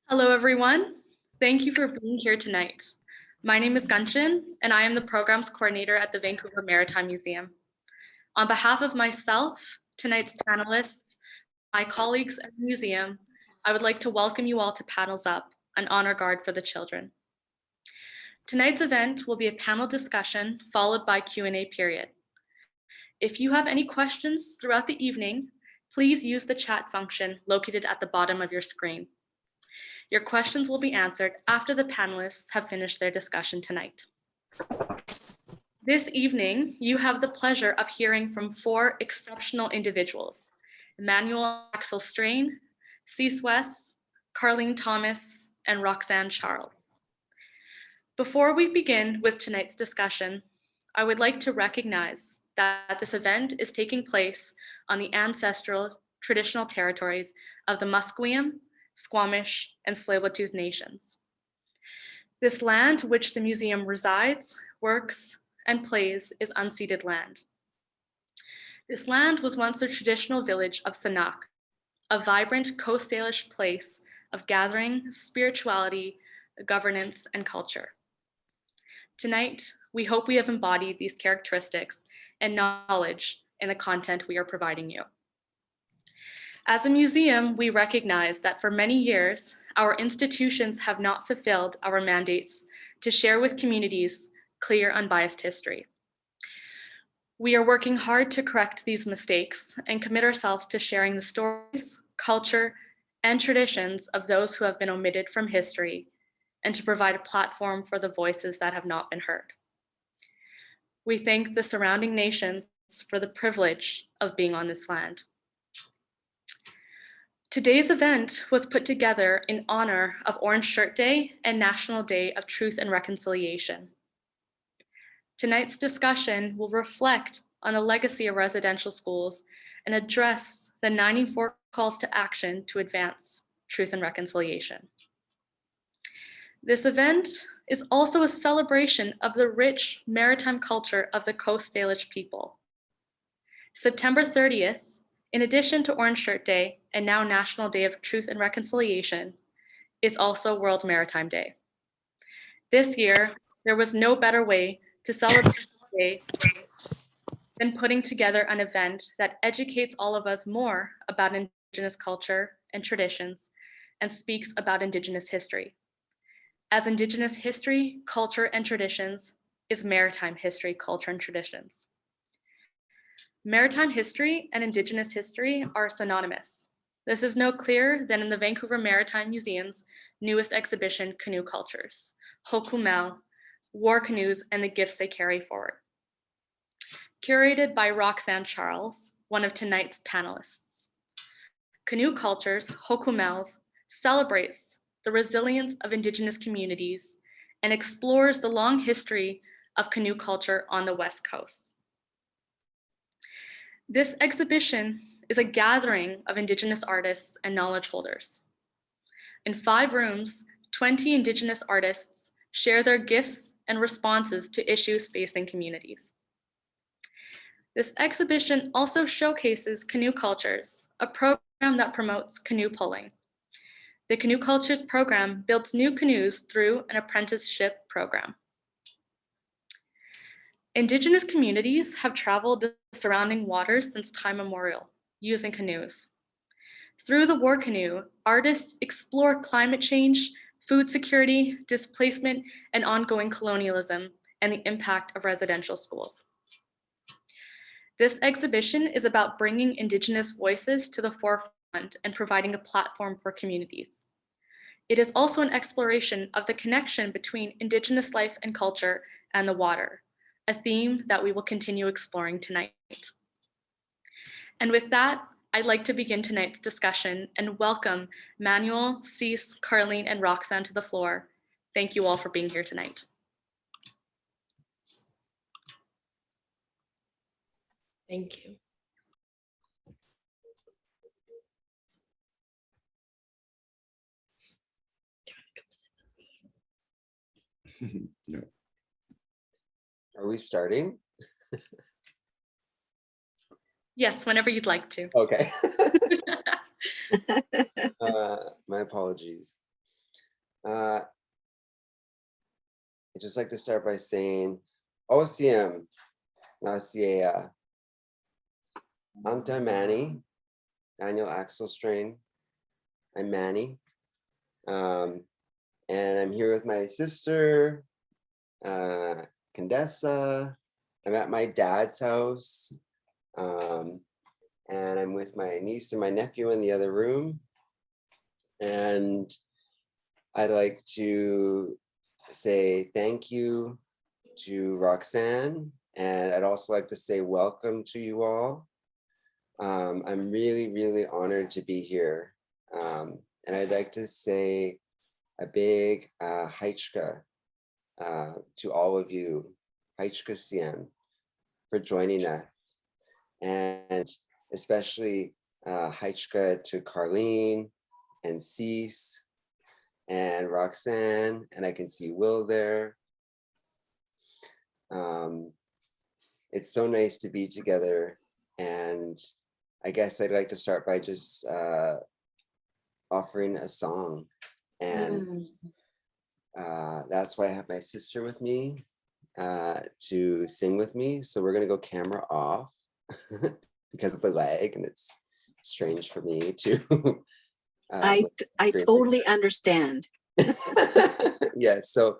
Hello, everyone. Thank you for being here tonight. My name is Gunchin, and I am the Programs Coordinator at the Vancouver Maritime Museum. On behalf of myself, tonight's panelists, my colleagues at the museum, I would like to welcome you all to Panels Up, an honor guard for the children. Tonight's event will be a panel discussion followed by Q&A period. If you have any questions throughout the evening, please use the chat function located at the bottom of your screen. Your questions will be answered after the panelists have finished their discussion tonight. This evening, you have the pleasure of hearing from 4 exceptional individuals: Manuel Axel Strain, Cease Wyss, Carleen Thomas, and Roxanne Charles. Before we begin with tonight's discussion, I would like to recognize that this event is taking place on the ancestral traditional territories of the Musqueam, Squamish, and Tsleil-Waututh nations. This land which the museum resides, works, and plays is unceded land. This land was once the traditional village of Sanak, a vibrant Coast Salish place of gathering, spirituality, governance, and culture. Tonight, we hope we have embodied these characteristics and knowledge in the content we are providing you. As a museum, we recognize that for many years, our institutions have not fulfilled our mandates to share with communities clear, unbiased history. We are working hard to correct these mistakes and commit ourselves to sharing the stories, culture, and traditions of those who have been omitted from history, and to provide a platform for the voices that have not been heard. We thank the surrounding nations for the privilege of being on this land. Today's event was put together in honor of Orange Shirt Day and National Day of Truth and Reconciliation. Tonight's discussion will reflect on the legacy of residential schools and address the 94 calls to action to advance truth and reconciliation. This event is also a celebration of the rich maritime culture of the Coast Salish people. September 30th, in addition to Orange Shirt Day and now National Day of Truth and Reconciliation, is also World Maritime Day. This year, there was no better way to celebrate the day than putting together an event that educates all of us more about Indigenous culture and traditions and speaks about Indigenous history. As Indigenous history, culture, and traditions is maritime history, culture, and traditions. Maritime history and Indigenous history are synonymous. This is no clearer than in the Vancouver Maritime Museum's newest exhibition, Canoe Cultures, Hokumel, War Canoes and the Gifts They Carry Forward. Curated by Roxanne Charles, one of tonight's panelists. Canoe Cultures, Hokumel, celebrates the resilience of Indigenous communities and explores the long history of canoe culture on the West Coast. This exhibition is a gathering of Indigenous artists and knowledge holders. In 5 rooms, 20 Indigenous artists share their gifts and responses to issues facing communities. This exhibition also showcases Canoe Cultures, a program that promotes canoe pulling. The Canoe Cultures program builds new canoes through an apprenticeship program. Indigenous communities have traveled the surrounding waters since time immemorial, using canoes. Through the War Canoe, artists explore climate change, food security, displacement, and ongoing colonialism, and the impact of residential schools. This exhibition is about bringing Indigenous voices to the forefront and providing a platform for communities. It is also an exploration of the connection between Indigenous life and culture and the water, a theme that we will continue exploring tonight. And with that, I'd like to begin tonight's discussion and welcome Manuel, Cease, Carleen, and Roxanne to the floor. Thank you all for being here tonight. Thank you. No. Are we starting? Yes, whenever you'd like to. Okay. My apologies. I'd just like to start by saying, Musqueam, Nasia, Anta Manny, Manuel Axel Strain. I'm Manny. And I'm here with my sister, Condessa. I'm at my dad's house. And I'm with my niece and my nephew in the other room. And I'd like to say thank you to Roxanne. And I'd also like to say welcome to you all. I'm really, really honored to be here. And I'd like to say a big haichka to all of you, haichka siem, for joining us. And especially haichka to Carleen and Cease and Roxanne, and I can see Will there. It's so nice to be together, and I guess I'd like to start by just offering a song, and that's why I have my sister with me to sing with me. So we're gonna go camera off because of the lag, and it's strange for me to. I totally understand. Yeah, so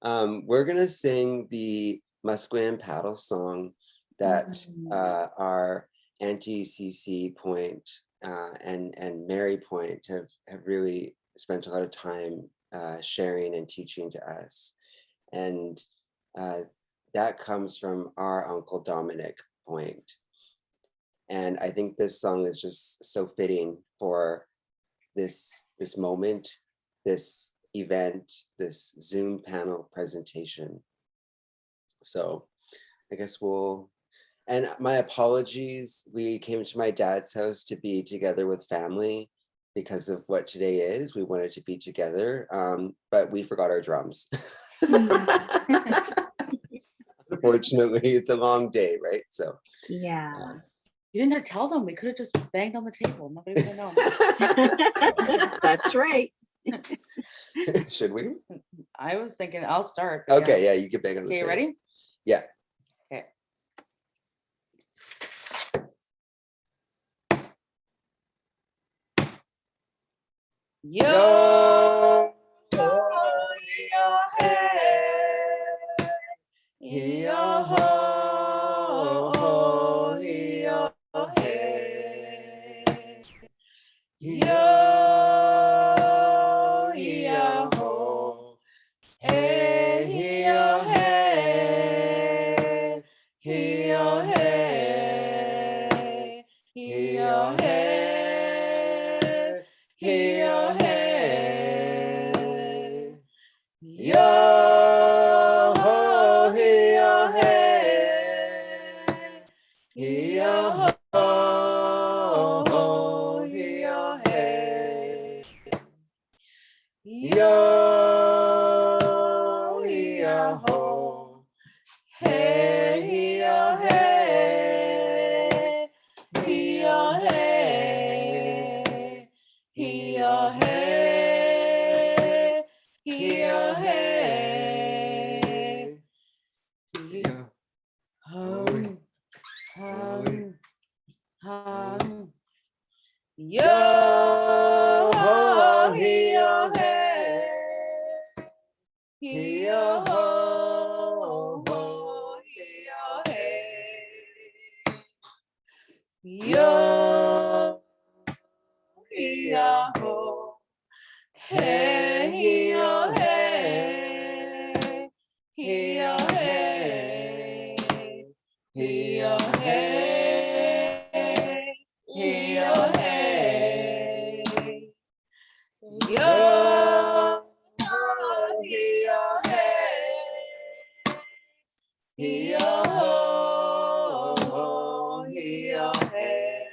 we're gonna sing the Musqueam paddle song that our Auntie CC Point and Mary Point have really spent a lot of time sharing and teaching to us. And that comes from our Uncle Dominic Point. And I think this song is just so fitting for this moment, this event, this Zoom panel presentation. So I guess and my apologies, we came to my dad's house to be together with family because of what today is. We wanted to be together, but we forgot our drums. Unfortunately, it's a long day, right? So yeah. You didn't have to tell them. We could have just banged on the table. Nobody would have known. That's right. Should we? I was thinking I'll start. Okay, yeah, you can bang on the Okay, you table. ready? Yeah. Okay. Yo, yo, hey, yo, ho, yo, hey, yo, ho, hey, yo, hey, yo, hey, yo, hey. Yo, hey, yo, ho, yo, hey, yo, ho, yo, hey, yo, ho, hey, yo, hey, yo, hey. Yo, hey, yo, hey, Yeah. hum, yo, ho, yo, hey, yo, ho, yo, hey, yo, ho. Hey, yo, hey, yo, hey, yo, hey, yo, hey, yo, hey, yo, hey, yo, hey,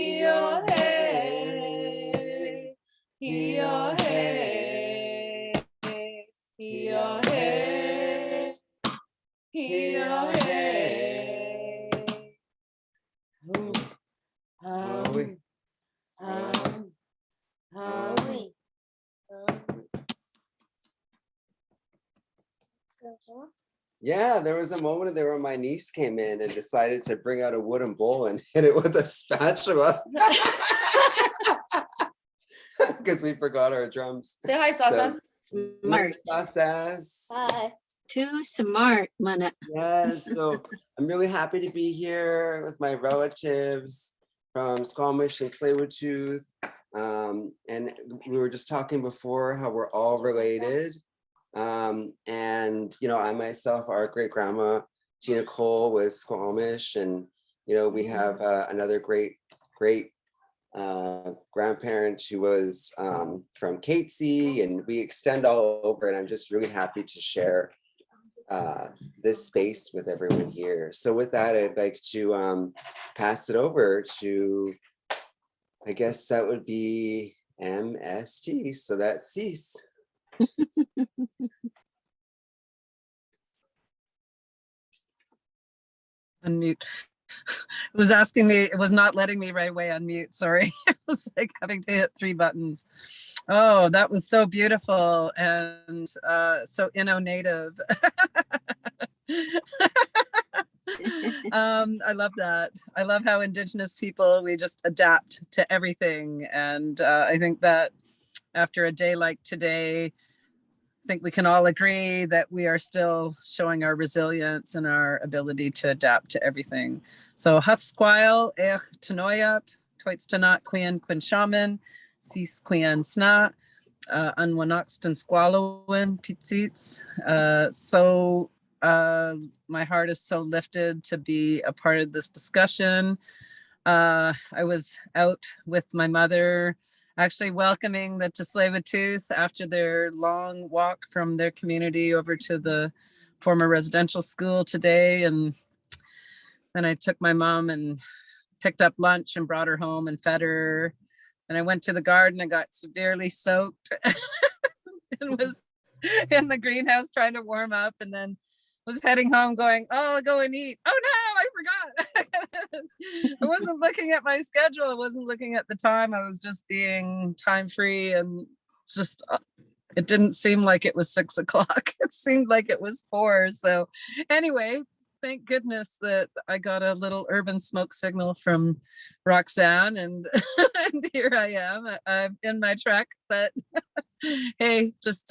yo, hey, yo, hey, yo, hey, yo, hey, Yeah, there was a moment there where my niece came in and decided to bring out a wooden bowl and hit it with a spatula. Because we forgot our drums. Say hi, Sasas. Smart. Sasas. Hi. Too smart, Mana. Yes, so I'm really happy to be here with my relatives from Squamish and Tsleil-Waututh. And we were just talking before how we're all related. And, you know, I myself, our great grandma, Gina Cole, was Squamish. And, you know, we have another great grandparent who was from Catesy, and we extend all over. And I'm just really happy to share this space with everyone here. So with that, I'd like to pass it over to, I guess that would be MST. So that's Cease. Unmute. It was asking me, it was not letting me right away unmute, sorry. It was like having to hit 3 buttons. Oh, that was so beautiful and so Inno-native. I love that. I love how Indigenous people, we just adapt to everything. And I think that after a day like today, I think we can all agree that we are still showing our resilience and our ability to adapt to everything. So Hatsquile, Tanoyap, Toitstanat, Quin Shaman, Cease Quien Sna, Unwanaxton Squalowin, Titsits. So my heart is so lifted to be a part of this discussion. I was out with my mother, actually welcoming the Tsleil-Waututh after their long walk from their community over to the former residential school today. And then I took my mom and picked up lunch and brought her home and fed her. And I went to the garden and got severely soaked and was in the greenhouse trying to warm up, and then was heading home going, oh, I'll go and eat. Oh no, I forgot. I wasn't looking at my schedule. I wasn't looking at the time. I was just being time free, and just, it didn't seem like it was 6 o'clock. It seemed like it was 4. So anyway, thank goodness that I got a little urban smoke signal from Roxanne, and, and here I am. I'm in my truck, but hey, just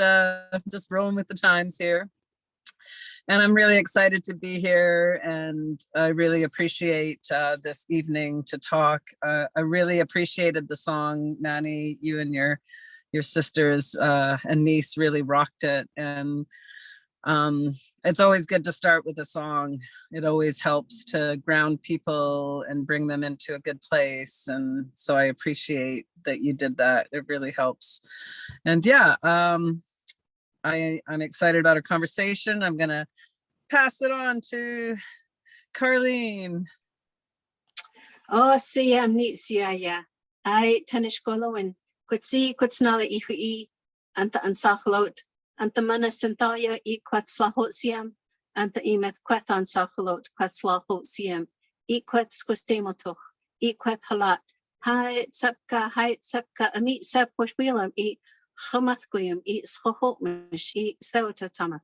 rolling with the times here. And I'm really excited to be here, and I really appreciate this evening to talk. I really appreciated the song, Nani. You and your sisters and niece really rocked it. And it's always good to start with a song. It always helps to ground people and bring them into a good place. And so I appreciate that you did that. It really helps. And yeah, I'm excited about our conversation. I'm gonna pass it on to Carleen. Oh, siyam ni siya. Ay tanishkolowin. Kwatsi kwatsnala ihui. Anta ansakhlot. Anta mana santalya I kwatslahot siyam. Anta imeth kwathan sakhlot kwatslahot siyam. I kwats kwastemotoch. I kwat halat. Hai tsapka amit sap washwilam I Musqueam, I schohotmish, I sewtatama.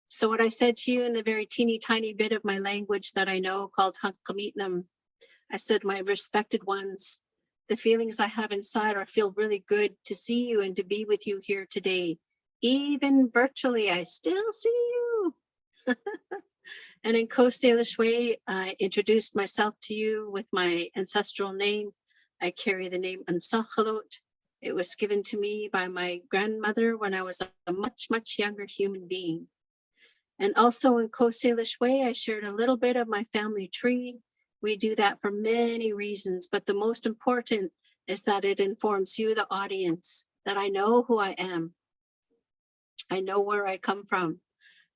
So what I said to you in the very teeny tiny bit of my language that I know called Hunkamitnam, I said, my respected ones, the feelings I have inside are feel really good to see you and to be with you here today. Even virtually, I still see you. And in Coast-Salish way, I introduced myself to you with my ancestral name. I carry the name Ansakhalot. It was given to me by my grandmother when I was a much, much younger human being. And also in Coast-Salish way, I shared a little bit of my family tree. We do that for many reasons, but the most important is that it informs you, the audience, that I know who I am. I know where I come from.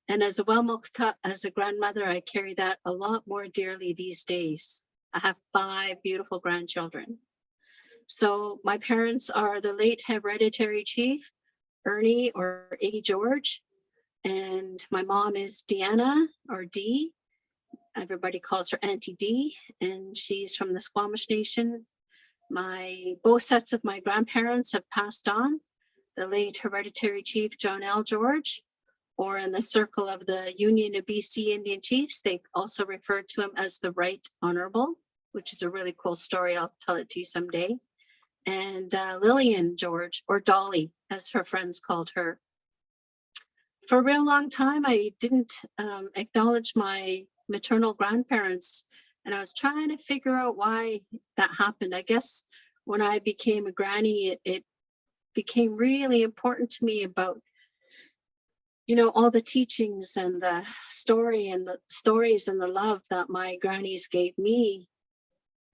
And as a Wellmokta, as a grandmother, I carry that a lot more dearly these days. I have 5 beautiful grandchildren. So my parents are the late hereditary chief, Ernie or Iggy George, and my mom is Deanna or Dee. Everybody calls her Auntie Dee, and she's from the Squamish Nation. Both sets of my grandparents have passed on. The late hereditary chief, John L. George, or in the circle of the Union of BC Indian Chiefs, they also refer to him as the Right Honorable, which is a really cool story. I'll tell it to you someday. And Lillian George, or Dolly, as her friends called her. For a real long time, I didn't acknowledge my maternal grandparents, and I was trying to figure out why that happened. I guess when I became a granny, it became really important to me about, you know, all the teachings and the stories and the love that my grannies gave me.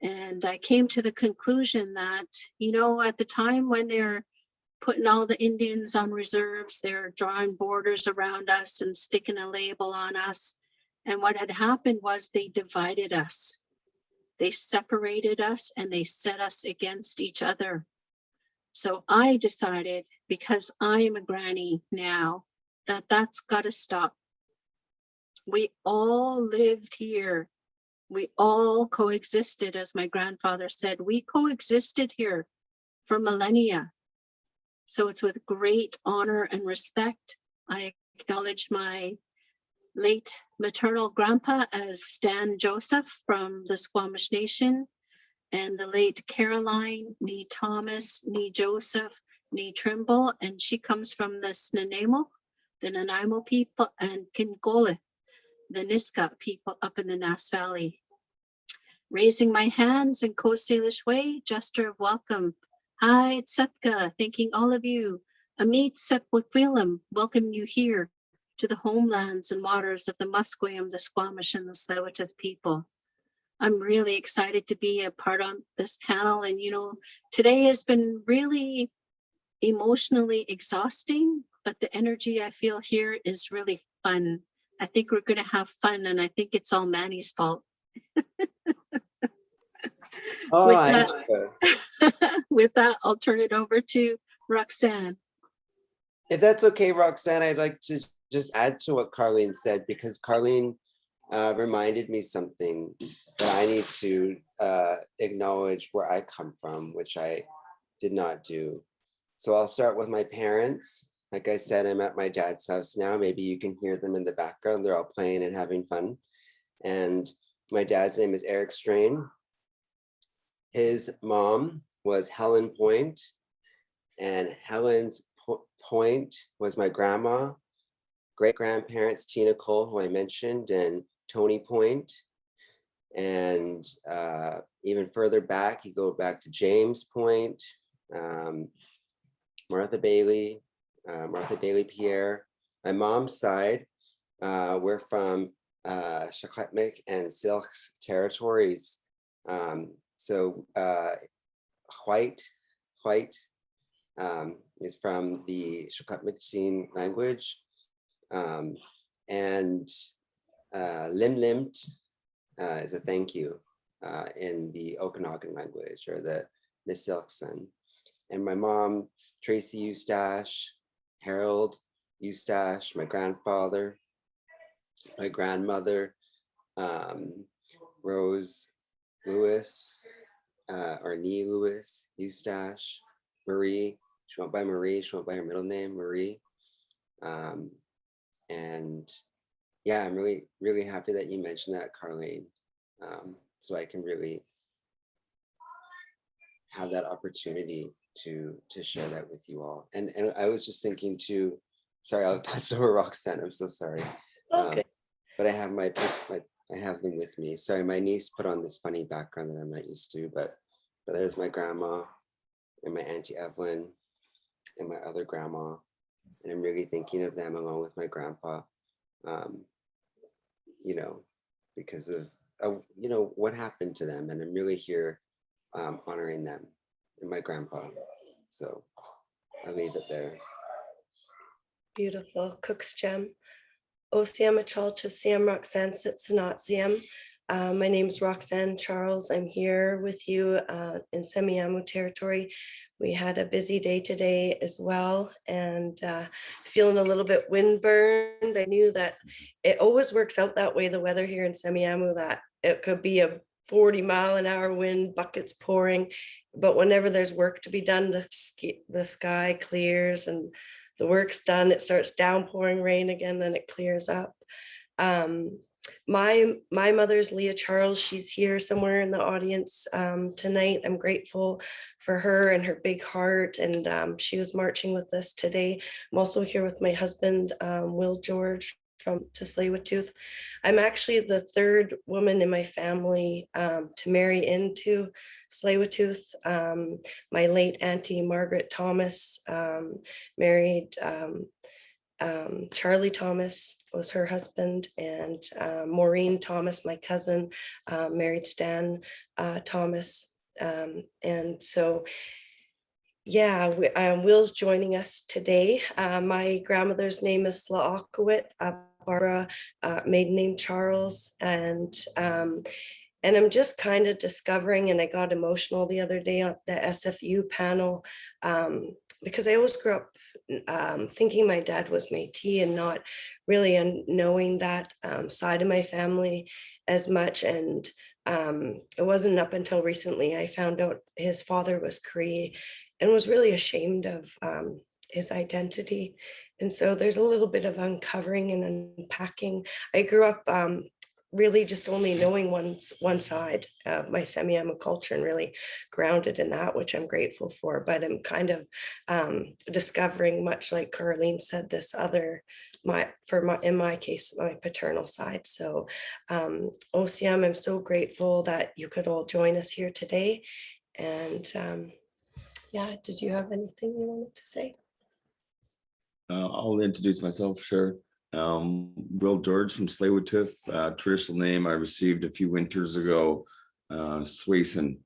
And I came to the conclusion that, you know, at the time when they're putting all the Indians on reserves, they're drawing borders around us and sticking a label on us. And what had happened was they divided us. They separated us and they set us against each other. So I decided, because I am a granny now, that that's got to stop. We all lived here. We all coexisted, as my grandfather said. We coexisted here for millennia. So it's with great honor and respect I acknowledge my late maternal grandpa as Stan Joseph from the Squamish Nation, and the late Caroline Nee Thomas, Nee Joseph, Nee Trimble, and she comes from the Snuneymuxw, the Nanaimo people, and Kinkolith, the Niska people up in the Nass Valley. Raising my hands in Coast Salish way, gesture of welcome. Hi, Tsepka, thanking all of you. Amit Sepwakwilam, welcome you here to the homelands and waters of the Musqueam, the Squamish, and the Tsleil-Waututh people. I'm really excited to be a part on this panel. And, you know, today has been really emotionally exhausting, but the energy I feel here is really fun. I think we're going to have fun, and I think it's all Manny's fault. Oh, With I that- hope so. With that, I'll turn it over to Roxanne. If that's okay, Roxanne, I'd like to just add to what Carleen said, because Carleen reminded me something that I need to acknowledge where I come from, which I did not do. So I'll start with my parents. Like I said, I'm at my dad's house now. Maybe you can hear them in the background. They're all playing and having fun. And my dad's name is Eric Strain. His mom was Helen Point, and Helen's Point was my grandma. Great-grandparents, Tina Cole, who I mentioned, and Tony Point. And even further back, you go back to James Point, Martha Bailey Pierre. My mom's side, we're from Secwepemc and Syilx territories. So White is from the Secwepemc language. And Limlimt is a thank you in the Okanagan language, or the Nisilkson. And my mom, Tracy Eustache, Harold Eustache, my grandfather, my grandmother, Rose Lewis, or Nee Lewis Eustache, Marie. She went by Marie. She went by her middle name, Marie. And yeah, I'm really, really happy that you mentioned that, Carleen. So I can really have that opportunity to share that with you all. And I was just thinking too, sorry, I'll pass over Roxanne, I'm so sorry. Okay. But I have I have them with me. Sorry, my niece put on this funny background that I'm not used to, but there's my grandma and my Auntie Evelyn and my other grandma. And I'm really thinking of them along with my grandpa, you know, because of you know, what happened to them. And I'm really here honoring them and my grandpa. So I'll leave it there. Beautiful. Cook's gem. Semiahmo Nation, Roxanne Sitsanat. My name is Roxanne Charles. I'm here with you in Semiahmo territory. We had a busy day today as well, and feeling a little bit windburned. I knew that it always works out that way, the weather here in Semiahmo, that it could be a 40-mile-an-hour wind, buckets pouring, but whenever there's work to be done, the sky clears and the work's done, it starts downpouring rain again, then it clears up. My mother's Leah Charles. She's here somewhere in the audience tonight. I'm grateful for her and her big heart, and she was marching with us today. I'm also here with my husband, Will George from thesəlilwətaЛ. I'm actually the third woman in my family to marry into thesəlilwətaL. My late auntie Margaret Thomas married Charlie Thomas was her husband, and Maureen Thomas, my cousin, married Stan Thomas. And so, yeah, Will's joining us today. My grandmother's name is Slaakowit, Barbara, maiden name Charles, and I'm just kind of discovering, and I got emotional the other day on the SFU panel, because I always grew up thinking my dad was Métis and not really knowing that side of my family as much. And it wasn't up until recently I found out his father was Cree and was really ashamed of his identity. And so there's a little bit of uncovering and unpacking. I grew up really just only knowing one side of my Semiahmo culture and really grounded in that, which I'm grateful for. But I'm kind of discovering, much like Carleen said, this other, in my case, my paternal side. So OCM, I'm so grateful that you could all join us here today. And yeah, did you have anything you wanted to say? I'll introduce myself, sure. Will George from thesəlilwətaL, traditional name I received a few winters ago, Swiss, and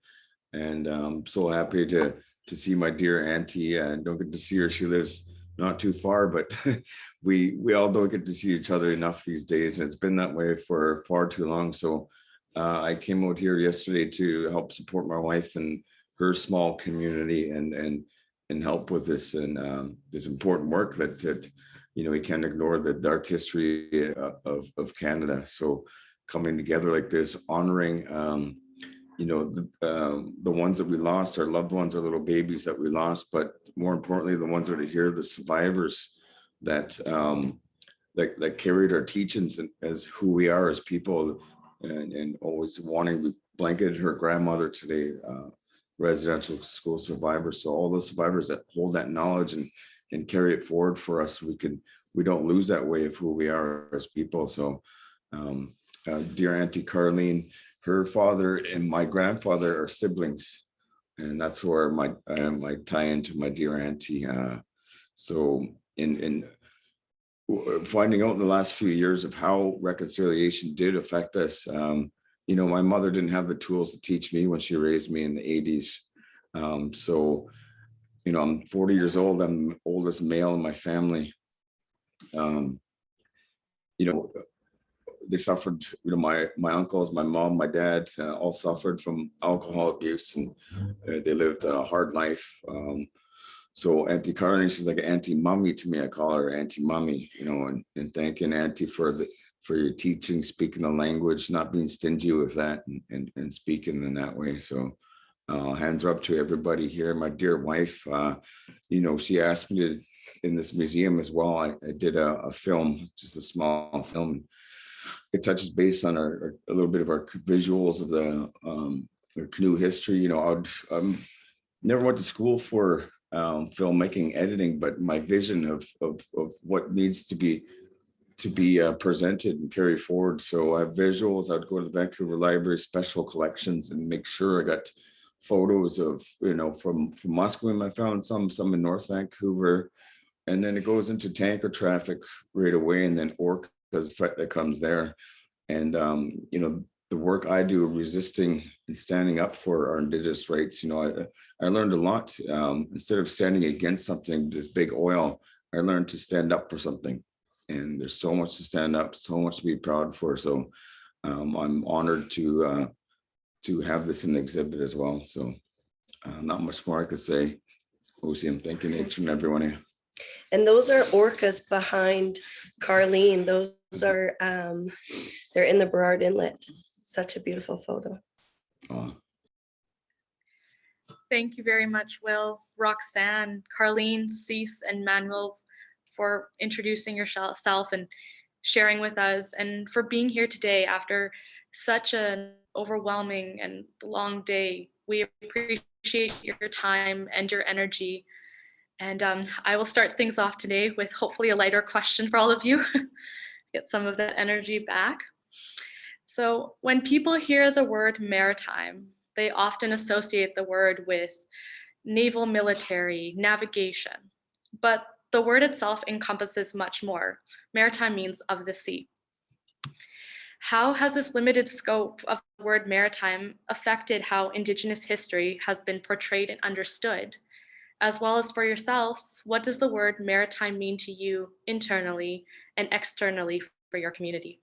I'm so happy to see my dear auntie. And don't get to see her; she lives not too far, but we all don't get to see each other enough these days, and it's been that way for far too long. So I came out here yesterday to help support my wife and her small community, and help with this and this important work that you know, we can't ignore the dark history of Canada. So coming together like this, honoring, you know, the ones that we lost, our loved ones, our little babies that we lost, but more importantly, the ones that are here, the survivors that that carried our teachings as who we are as people, and always wanting. We blanketed her grandmother today, residential school survivor. So all the survivors that hold that knowledge and carry it forward for us, we don't lose that way of who we are as people. So dear Auntie Carleen, her father and my grandfather are siblings, and that's where my tie into my dear auntie. So in finding out in the last few years of how reconciliation did affect us, you know, my mother didn't have the tools to teach me when she raised me in the 80s. So, you know, I'm 40 years old. I'm the oldest male in my family. You know, they suffered, you know, my uncles, my mom, my dad, all suffered from alcohol abuse, and they lived a hard life. So Auntie Carleen, she's like an Auntie Mummy to me. I call her Auntie Mummy, you know, and thanking Auntie for your teaching, speaking the language, not being stingy with that, and speaking in that way. So hands are up to everybody here. My dear wife, you know, she asked me to, in this museum as well, I did a film, just a small film. It touches base on a little bit of our visuals of the canoe history. You know, I never went to school for filmmaking, editing, but my vision of what needs to be presented and carried forward. So I have visuals. I'd go to the Vancouver Library special collections and make sure I got photos of, you know, from Musqueam. I found some in North Vancouver, and then it goes into tanker traffic right away, and then orca, the threat that comes there. And you know, the work I do resisting and standing up for our Indigenous rights, you know, I learned a lot. Instead of standing against something, this big oil, I learned to stand up for something. And there's so much to stand up, so much to be proud for. So I'm honored to have this in the exhibit as well. So not much more I could say. OCM, thank you, each and everyone here. And those are orcas behind Carleen. Those are, they're in the Burrard Inlet. Such a beautiful photo. Oh. Thank you very much, Will, Roxanne, Carleen, Cease, and Manuel for introducing yourself and sharing with us, and for being here today after such an overwhelming and long day. We appreciate your time and your energy. And I will start things off today with hopefully a lighter question for all of you, get some of that energy back. So when people hear the word maritime, they often associate the word with naval, military, navigation, but the word itself encompasses much more. Maritime means of the sea. How has this limited scope of the word maritime affected how Indigenous history has been portrayed and understood? As well as for yourselves, what does the word maritime mean to you internally and externally for your community?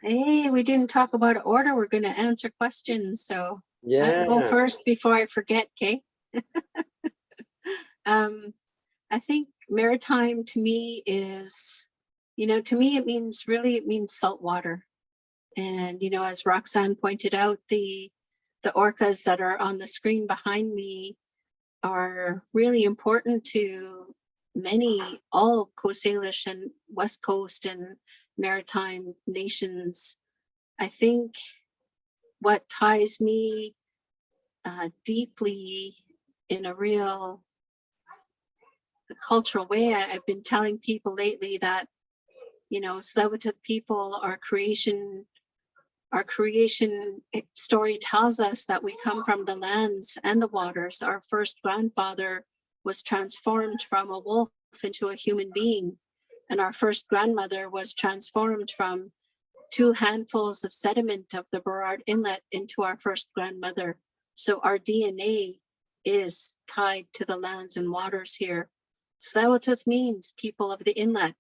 Hey, we didn't talk about order. We're going to answer questions. So Yeah. I'll go first before I forget, Kay. I think maritime to me is, to me, it means salt water. And, as Roxanne pointed out, the orcas that are on the screen behind me are really important to all Coast Salish and West Coast and Maritime nations. I think what ties me deeply in a real cultural way, I've been telling people lately that, Tsleil-Waututh people, our creation story tells us that we come from the lands and the waters. Our first grandfather was transformed from a wolf into a human being. And our first grandmother was transformed from 2 handfuls of sediment of the Burrard Inlet into our first grandmother. So our DNA is tied to the lands and waters here. Tsleil-Waututh means people of the inlet,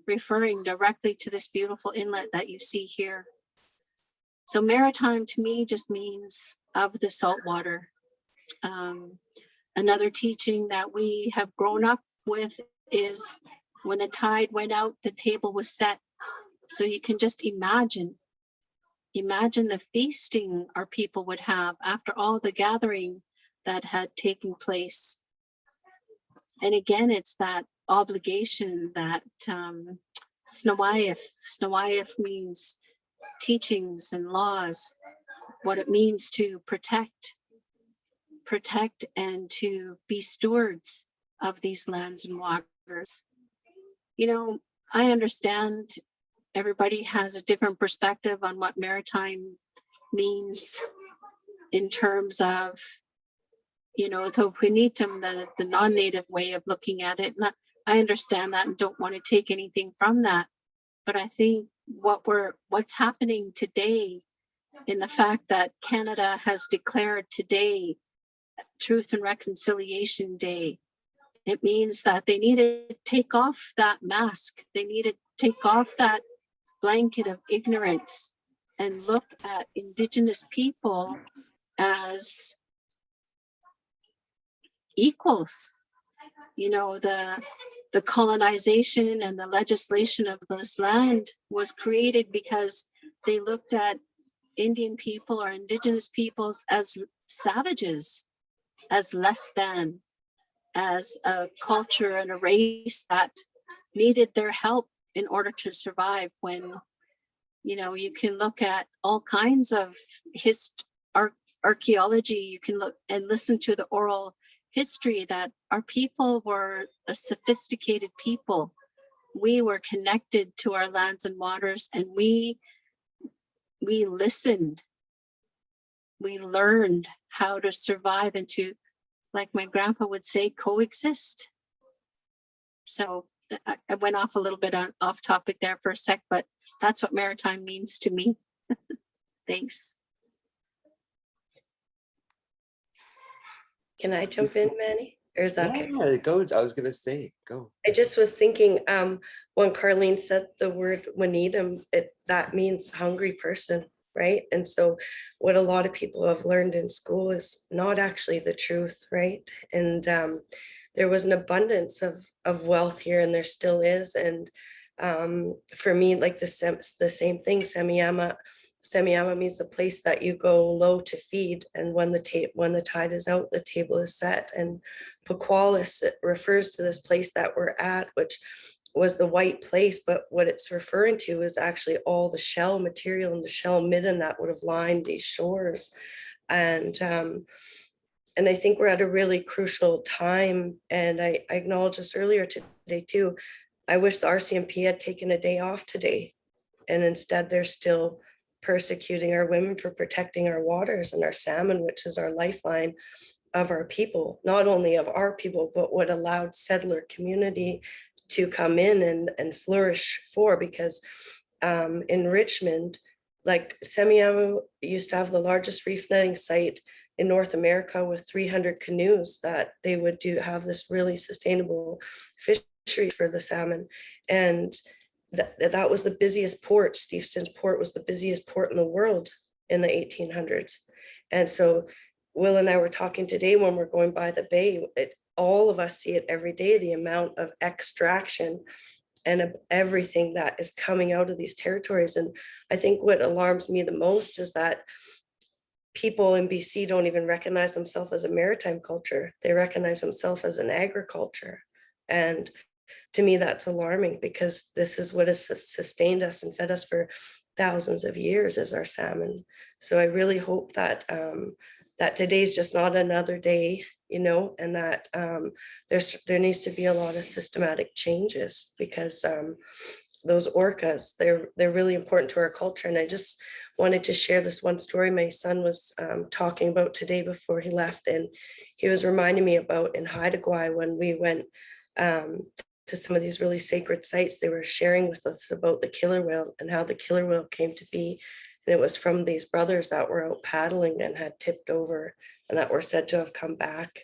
referring directly to this beautiful inlet that you see here. So maritime to me just means of the salt water. Another teaching that we have grown up with is when the tide went out, the table was set. So you can just imagine the feasting our people would have after all the gathering that had taken place. And again, it's that obligation that Semiahmo means teachings and laws, what it means to protect and to be stewards of these lands and waters. I understand everybody has a different perspective on what maritime means in terms of, the Punitum, the non-native way of looking at it. And I understand that and don't want to take anything from that. But I think what's happening today in the fact that Canada has declared today Truth and Reconciliation Day, it means that they need to take off that mask. They need to take off that blanket of ignorance and look at Indigenous people as equals. The colonization and the legislation of this land was created because they looked at Indian people or Indigenous peoples as savages, as less than, as a culture and a race that needed their help in order to survive. When, you can look at all kinds of archaeology, you can look and listen to the oral history that our people were a sophisticated people. We were connected to our lands and waters, and we listened. We learned how to survive and to, like my grandpa would say, coexist. So I went off a little bit off topic there for a sec, but that's what maritime means to me. Thanks. Can I jump in, Manny? Or is that okay? Yeah, go. I was gonna say, go. I just was thinking, when Carleen said the word Wanitum, that means hungry person, right? And so what a lot of people have learned in school is not actually the truth, right? And there was an abundance of wealth here, and there still is. And for me, like the same thing, Semiahmo, Semiahmo means the place that you go low to feed, and when the tide is out, the table is set. And Puqualis refers to this place that we're at, which was the white place, but what it's referring to is actually all the shell material and the shell midden that would have lined these shores. And I think we're at a really crucial time. And I acknowledged this earlier today too. I wish the RCMP had taken a day off today, and instead they're still persecuting our women for protecting our waters and our salmon, which is our lifeline of our people, not only of our people, but what allowed settler community to come in and flourish for, because in Richmond, like Semiahmo used to have the largest reef netting site in North America with 300 canoes that they would have this really sustainable fishery for the salmon. And that was the busiest port. Steveston's port was the busiest port in the world in the 1800s. And so Will and I were talking today when we're going by the bay, all of us see it every day, the amount of extraction and of everything that is coming out of these territories. And I think what alarms me the most is that people in BC don't even recognize themselves as a maritime culture. They recognize themselves as an agriculture. And to me, that's alarming, because this is what has sustained us and fed us for thousands of years, is our salmon. So I really hope that that today's just not another day, and that there needs to be a lot of systematic changes, because those orcas, they're really important to our culture. And I just wanted to share this one story my son was talking about today before he left, and he was reminding me about in Haida Gwaii when we went to some of these really sacred sites. They were sharing with us about the killer whale and how the killer whale came to be. And it was from these brothers that were out paddling and had tipped over and that were said to have come back,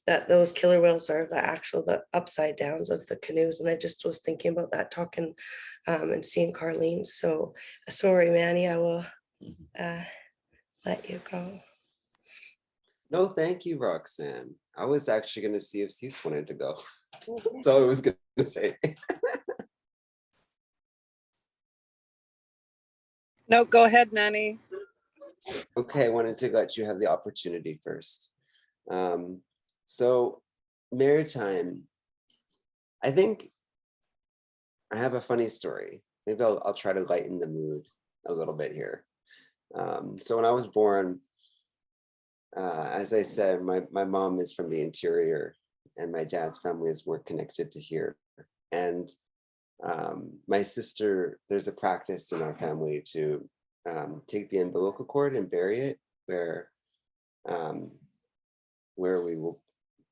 that those killer whales are the upside downs of the canoes. And I just was thinking about that, talking and seeing Carleen. So sorry, Manny, I will let you go. No, thank you, Roxanne. I was actually going to see if Cease wanted to go. So I was going to say. No, go ahead, Manny. Okay, I wanted to let you have the opportunity first. So Maritime, I think I have a funny story. Maybe I'll try to lighten the mood a little bit here. So when I was born, as I said, my mom is from the interior and my dad's family is more connected to here. And my sister, there's a practice in our family to take the umbilical cord and bury it where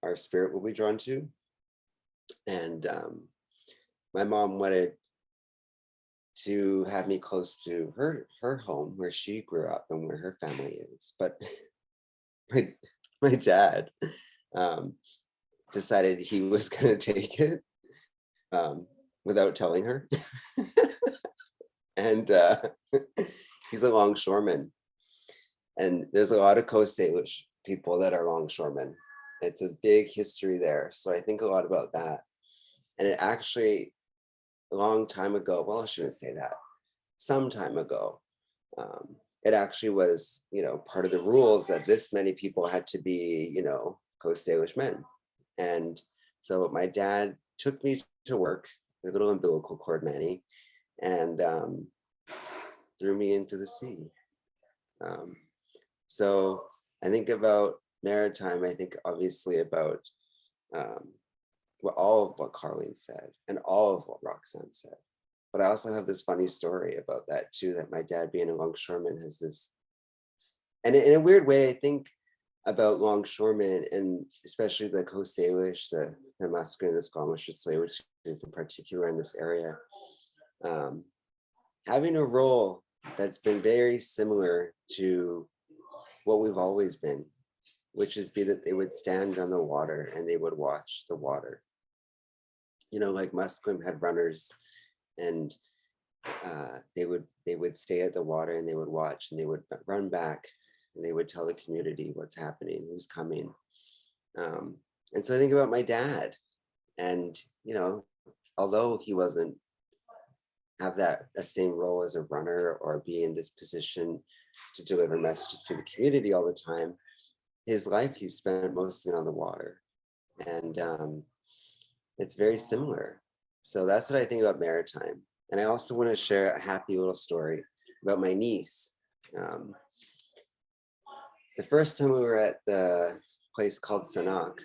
our spirit will be drawn to. And my mom wanted to have me close to her home where she grew up and where her family is. But my dad decided he was going to take it without telling her. And he's a longshoreman. And there's a lot of Coast Salish people that are longshoremen. It's a big history there. So I think a lot about that. And it actually, a long time ago, well, I shouldn't say that, some time ago, it actually was, part of the rules that this many people had to be, Coast Salish men. And so my dad took me to work, the little umbilical cord Manny, and threw me into the sea. So I think about Maritime, I think obviously about all of what Carleen said and all of what Roxanne said. But I also have this funny story about that too, that my dad being a longshoreman has this, and in a weird way, I think about longshoremen and especially the Coast Salish, the Musqueam and the Squamish, the Tsleil-Waututh in particular in this area, having a role that's been very similar to what we've always been, which is that they would stand on the water and they would watch the water. Like Musqueam had runners, and they would stay at the water and they would watch and they would run back and they would tell the community what's happening, who's coming. And so I think about my dad, and although he wasn't have that same role as a runner or be in this position to deliver messages to the community all the time. His life he spent mostly on the water, and it's very similar. So that's what I think about Maritime. And I also want to share a happy little story about my niece. The first time we were at the place called Sanak,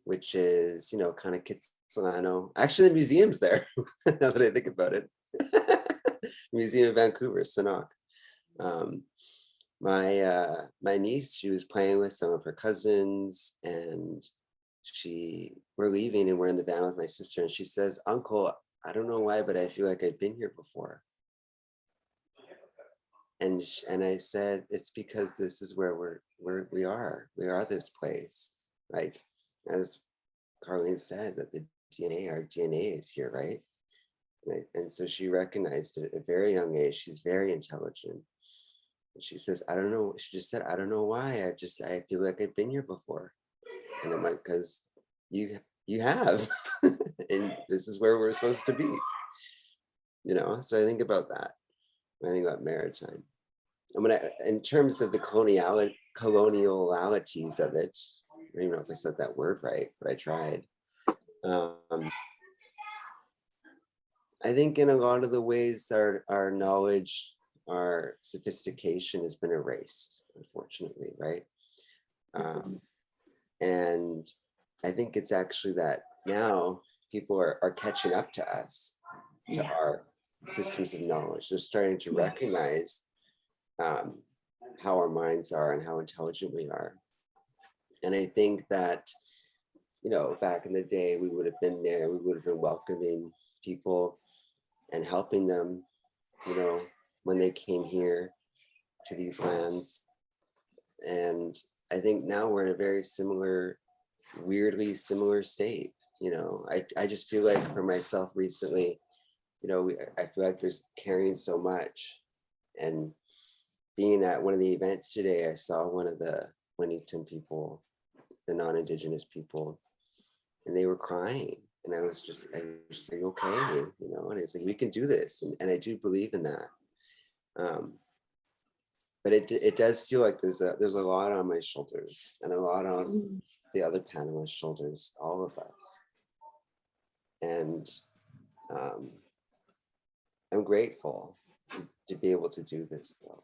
which is, you know, kind of Kitsilano. Actually, the museum's there, now that I think about it. Museum of Vancouver, Sanak. My niece, she was playing with some of her cousins, and we're leaving and we're in the van with my sister, and she says, "Uncle, I don't know why, but I feel like I've been here before." And I said, "It's because this is where we are this place." Like, as Carleen said, that our DNA is here, right? And so she recognized it at a very young age. She's very intelligent. And she says, "I don't know." She just said, "I don't know why. I feel like I've been here before." And I'm like, "Because you have, and this is where we're supposed to be." You know, so I think about that when I think about Maritime. In terms of the colonialities of it, I don't even know if I said that word right, but I tried. I think in a lot of the ways our knowledge, our sophistication has been erased, unfortunately, right? And I think it's actually that now people are catching up to us, to our systems of knowledge. They're starting to recognize how our minds are and how intelligent we are. And I think that, you know, back in the day, we would have been there, we would have been welcoming people and helping them, you know, when they came here to these lands. And I think now we're in a very similar, weirdly similar state. You know, I just feel like for myself recently, you know, I feel like there's carrying so much. And being at one of the events today, I saw one of the Winnington people, the non-Indigenous people, and they were crying. And I was just like, okay, you know, and it's like, we can do this. And I do believe in that. But it does feel like there's a lot on my shoulders and a lot on the other panelists' shoulders, all of us. And I'm grateful to be able to do this, though.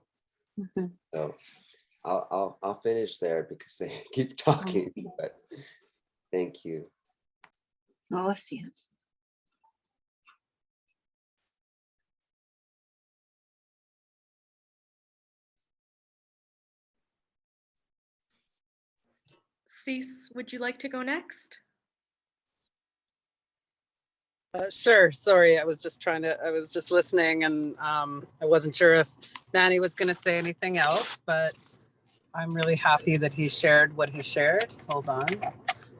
So I'll finish there because I keep talking, but thank you. Awesome. Cease, would you like to go next? Sure. Sorry, I was just listening, and I wasn't sure if Manny was going to say anything else, but I'm really happy that he shared what he shared. Hold on.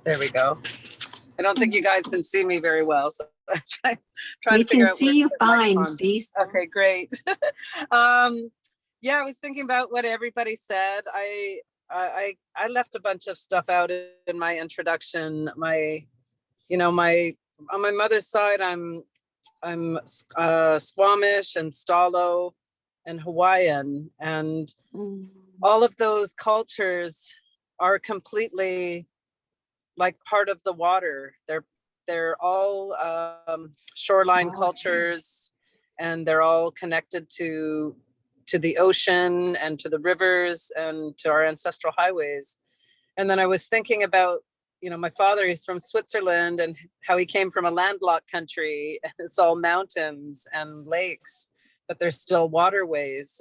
There we go. I don't think you guys can see me very well, so I'm trying We to figure can out see you fine, Cease. Okay, great. Yeah, I was thinking about what everybody said. I left a bunch of stuff out in my introduction. On my mother's side, I'm Squamish and Stalo and Hawaiian, and all of those cultures are completely like part of the water. They're all shoreline cultures, and they're all connected to the ocean and to the rivers and to our ancestral highways. And then I was thinking about, you know, my father, he's from Switzerland, and how he came from a landlocked country, and it's all mountains and lakes, but there's still waterways.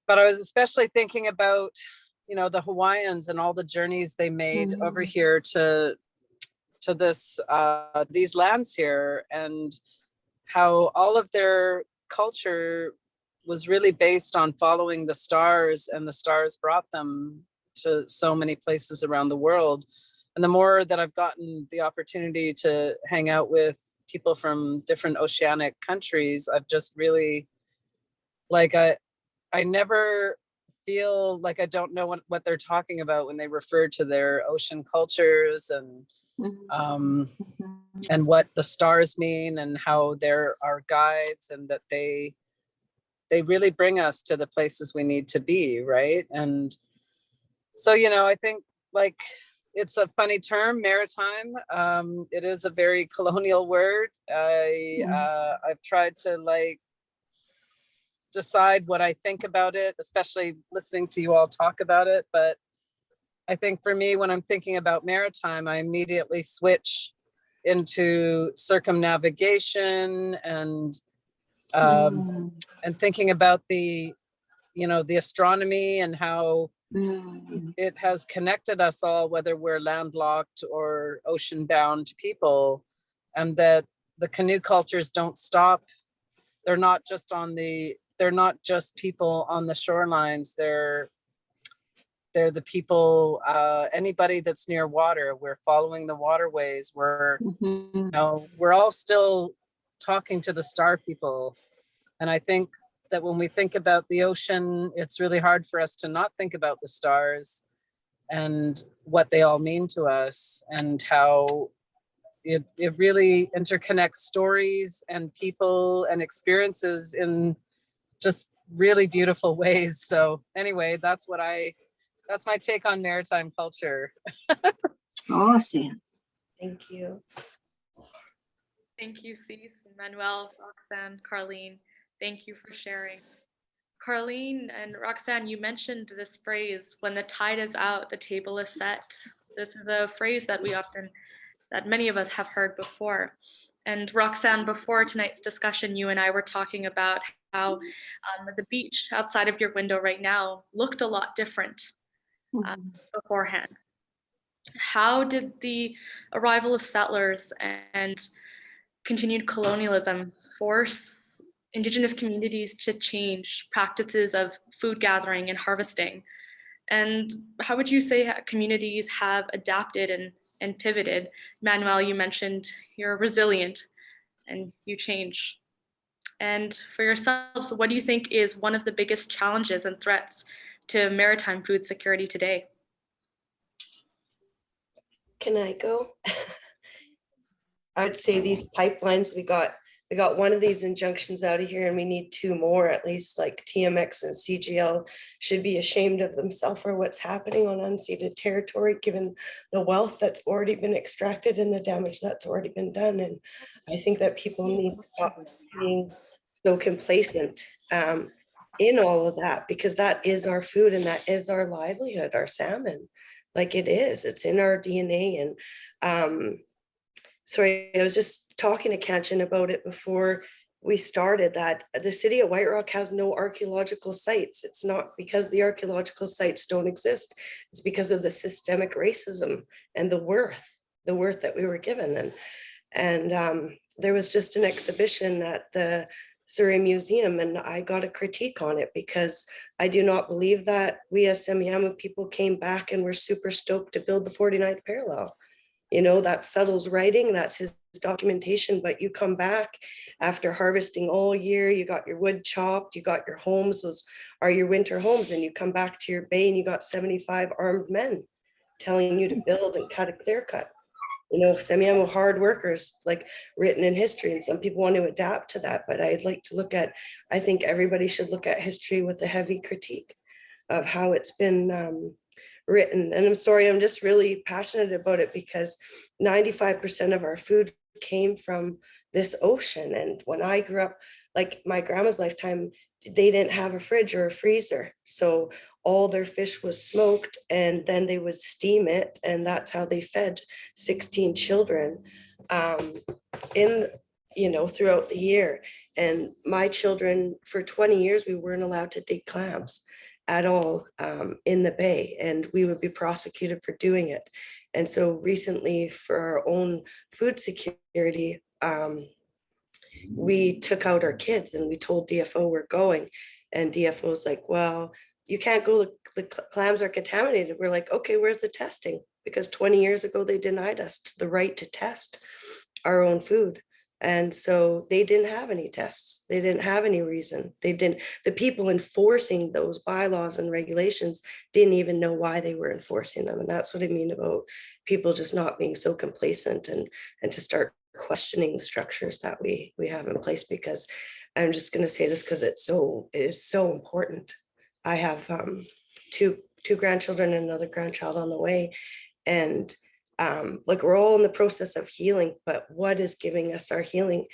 But I was especially thinking about, you know, the Hawaiians and all the journeys they made over here to these lands here, and how all of their culture was really based on following the stars, and the stars brought them to so many places around the world. And the more that I've gotten the opportunity to hang out with people from different oceanic countries, I've just really, like, I never feel like I don't know what they're talking about when they refer to their ocean cultures. And and what the stars mean and how they're our guides, and that they really bring us to the places we need to be, right? And so, you know, I think like it's a funny term, maritime. It is a very colonial word. I've tried to like decide what I think about it, especially listening to you all talk about it. But I think for me, when I'm thinking about maritime, I immediately switch into circumnavigation and thinking about the, you know, the astronomy and how it has connected us all, whether we're landlocked or ocean bound people, and that the canoe cultures don't stop. They're not just people on the shorelines. They're the people, anybody that's near water. We're following the waterways. We're, you know, we're all still talking to the star people. And I think that when we think about the ocean, it's really hard for us to not think about the stars and what they all mean to us, and how it really interconnects stories and people and experiences in just really beautiful ways. So anyway, that's my take on maritime culture. Awesome. Thank you. Thank you, Cease, Manuel, Roxanne, Carleen. Thank you for sharing. Carleen and Roxanne, you mentioned this phrase, when the tide is out, the table is set. This is a phrase that many of us have heard before. And Roxanne, before tonight's discussion, you and I were talking about how the beach outside of your window right now looked a lot different beforehand. How did the arrival of settlers and continued colonialism force Indigenous communities to change practices of food gathering and harvesting? And how would you say communities have adapted and pivoted? Manuel, you mentioned you're resilient and you change. And for yourselves, what do you think is one of the biggest challenges and threats to maritime food security today? Can I go? I would say these pipelines, we got one of these injunctions out of here, and we need two more at least. Like TMX and CGL should be ashamed of themselves for what's happening on unceded territory, given the wealth that's already been extracted and the damage that's already been done. And I think that people need to stop being so complacent in all of that, because that is our food and that is our livelihood, our salmon. Like it's in our DNA. And sorry, I was just talking to Kanchan about it before we started, that the city of White Rock has no archaeological sites. It's not because the archaeological sites don't exist. It's because of the systemic racism and the worth that we were given. And there was just an exhibition at the Surrey Museum, and I got a critique on it because I do not believe that we as Semiahmo people came back and were super stoked to build the 49th parallel. You know, that's Suttle's writing, that's his documentation, but you come back after harvesting all year, you got your wood chopped, you got your homes, those are your winter homes, and you come back to your bay and you got 75 armed men telling you to build and cut a clear cut. You know, Semiahmo hard workers, like written in history, and some people want to adapt to that, but I'd like to I think everybody should look at history with a heavy critique of how it's been written. And I'm sorry, I'm just really passionate about it because 95% of our food came from this ocean. And when I grew up, like my grandma's lifetime, they didn't have a fridge or a freezer. So all their fish was smoked and then they would steam it. And that's how they fed 16 children throughout the year. And my children, for 20 years, we weren't allowed to dig clams at all in the bay, and we would be prosecuted for doing it. And so recently, for our own food security, we took out our kids and we told DFO we're going, and DFO's like, well, you can't go, the clams are contaminated. We're like, okay, where's the testing? Because 20 years ago, they denied us the right to test our own food. And so they didn't have any tests. They didn't have any reason. The people enforcing those bylaws and regulations didn't even know why they were enforcing them. And that's what I mean about people just not being so complacent and to start questioning the structures that we have in place. Because I'm just going to say this because it is so important. I have two grandchildren and another grandchild on the way. And like we're all in the process of healing, but what is giving us our healing?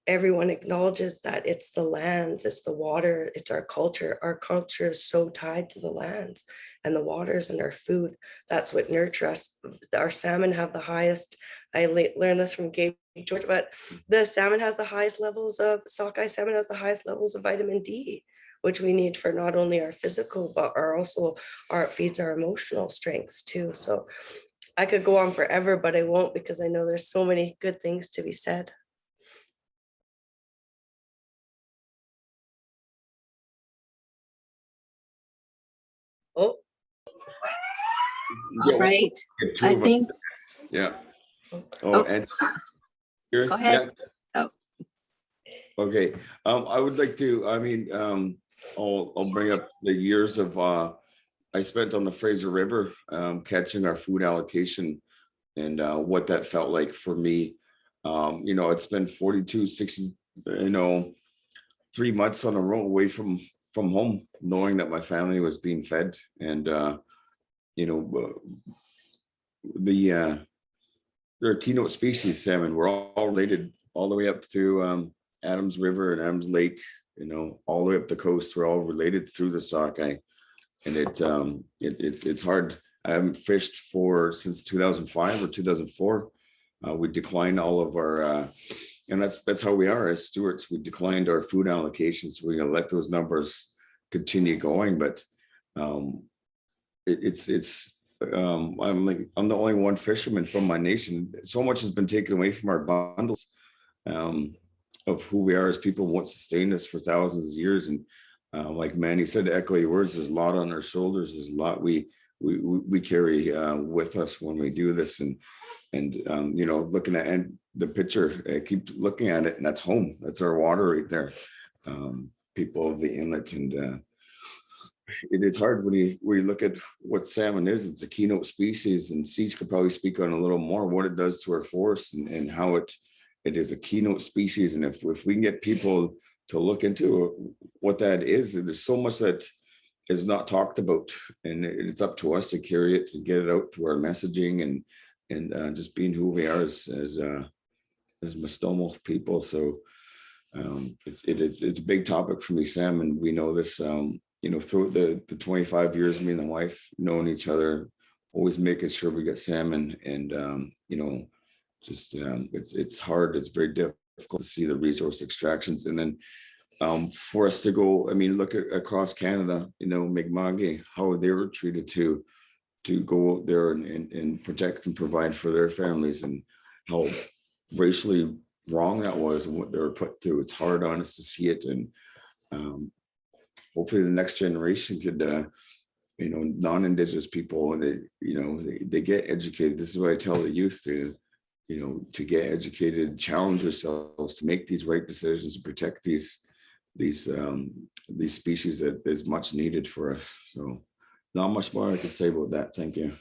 Everyone acknowledges that it's the lands, it's the water, it's our culture. Our culture is so tied to the lands and the waters and our food. That's what nurture us. Our salmon have the highest, I learned this from Gabe George, but the salmon has the highest levels of, sockeye salmon has the highest levels of vitamin D, which we need for not only our physical, but it feeds our emotional strengths too. So I could go on forever, but I won't, because I know there's so many good things to be said. Oh, Yeah, All right. two I of us. think, Yeah. Oh. And here? Go ahead. Yeah. Oh. Okay. I would like to, I'll bring up the years of I spent on the Fraser River catching our food allocation and what that felt like for me. It's been 42, 60, 3 months on a row away from home, knowing that my family was being fed. And, they're keynote species salmon. We're all related all the way up to Adams River and Adams Lake, all the way up the coast. We're all related through the sockeye. And it's hard. I haven't fished since 2005 or 2004. We declined all of our, and that's how we are as stewards. We declined our food allocations. We're gonna let those numbers continue going, but I'm the only one fisherman from my nation. So much has been taken away from our bundles of who we are as people, what sustained us for thousands of years. And like Manny said, to echo your words, there's a lot on our shoulders. There's a lot we carry with us when we do this. And looking at the picture, I keep looking at it, and that's home. That's our water right there. People of the inlet, and it is hard when you look at what salmon is. It's a keynote species, and Cease could probably speak on a little more what it does to our forests and how it is a keynote species. And if we can get people to look into what that is, there's so much that is not talked about, and it's up to us to carry it, to get it out through our messaging and just being who we are as Musqueam people. So it's a big topic for me, Sam, and we know this. Through the 25 years, me and the wife knowing each other, always making sure we get salmon, and it's hard. It's very difficult to see the resource extractions, and then for us to go, look across Canada, Mi'kmaq, how they were treated to go out there and protect and provide for their families, and how racially wrong that was and what they were put through. It's hard on us to see it, and hopefully the next generation could, non-Indigenous people, they get educated. This is what I tell the youth to get educated, challenge yourselves to make these right decisions, to protect these species that is much needed for us. So not much more I could say about that. Thank you.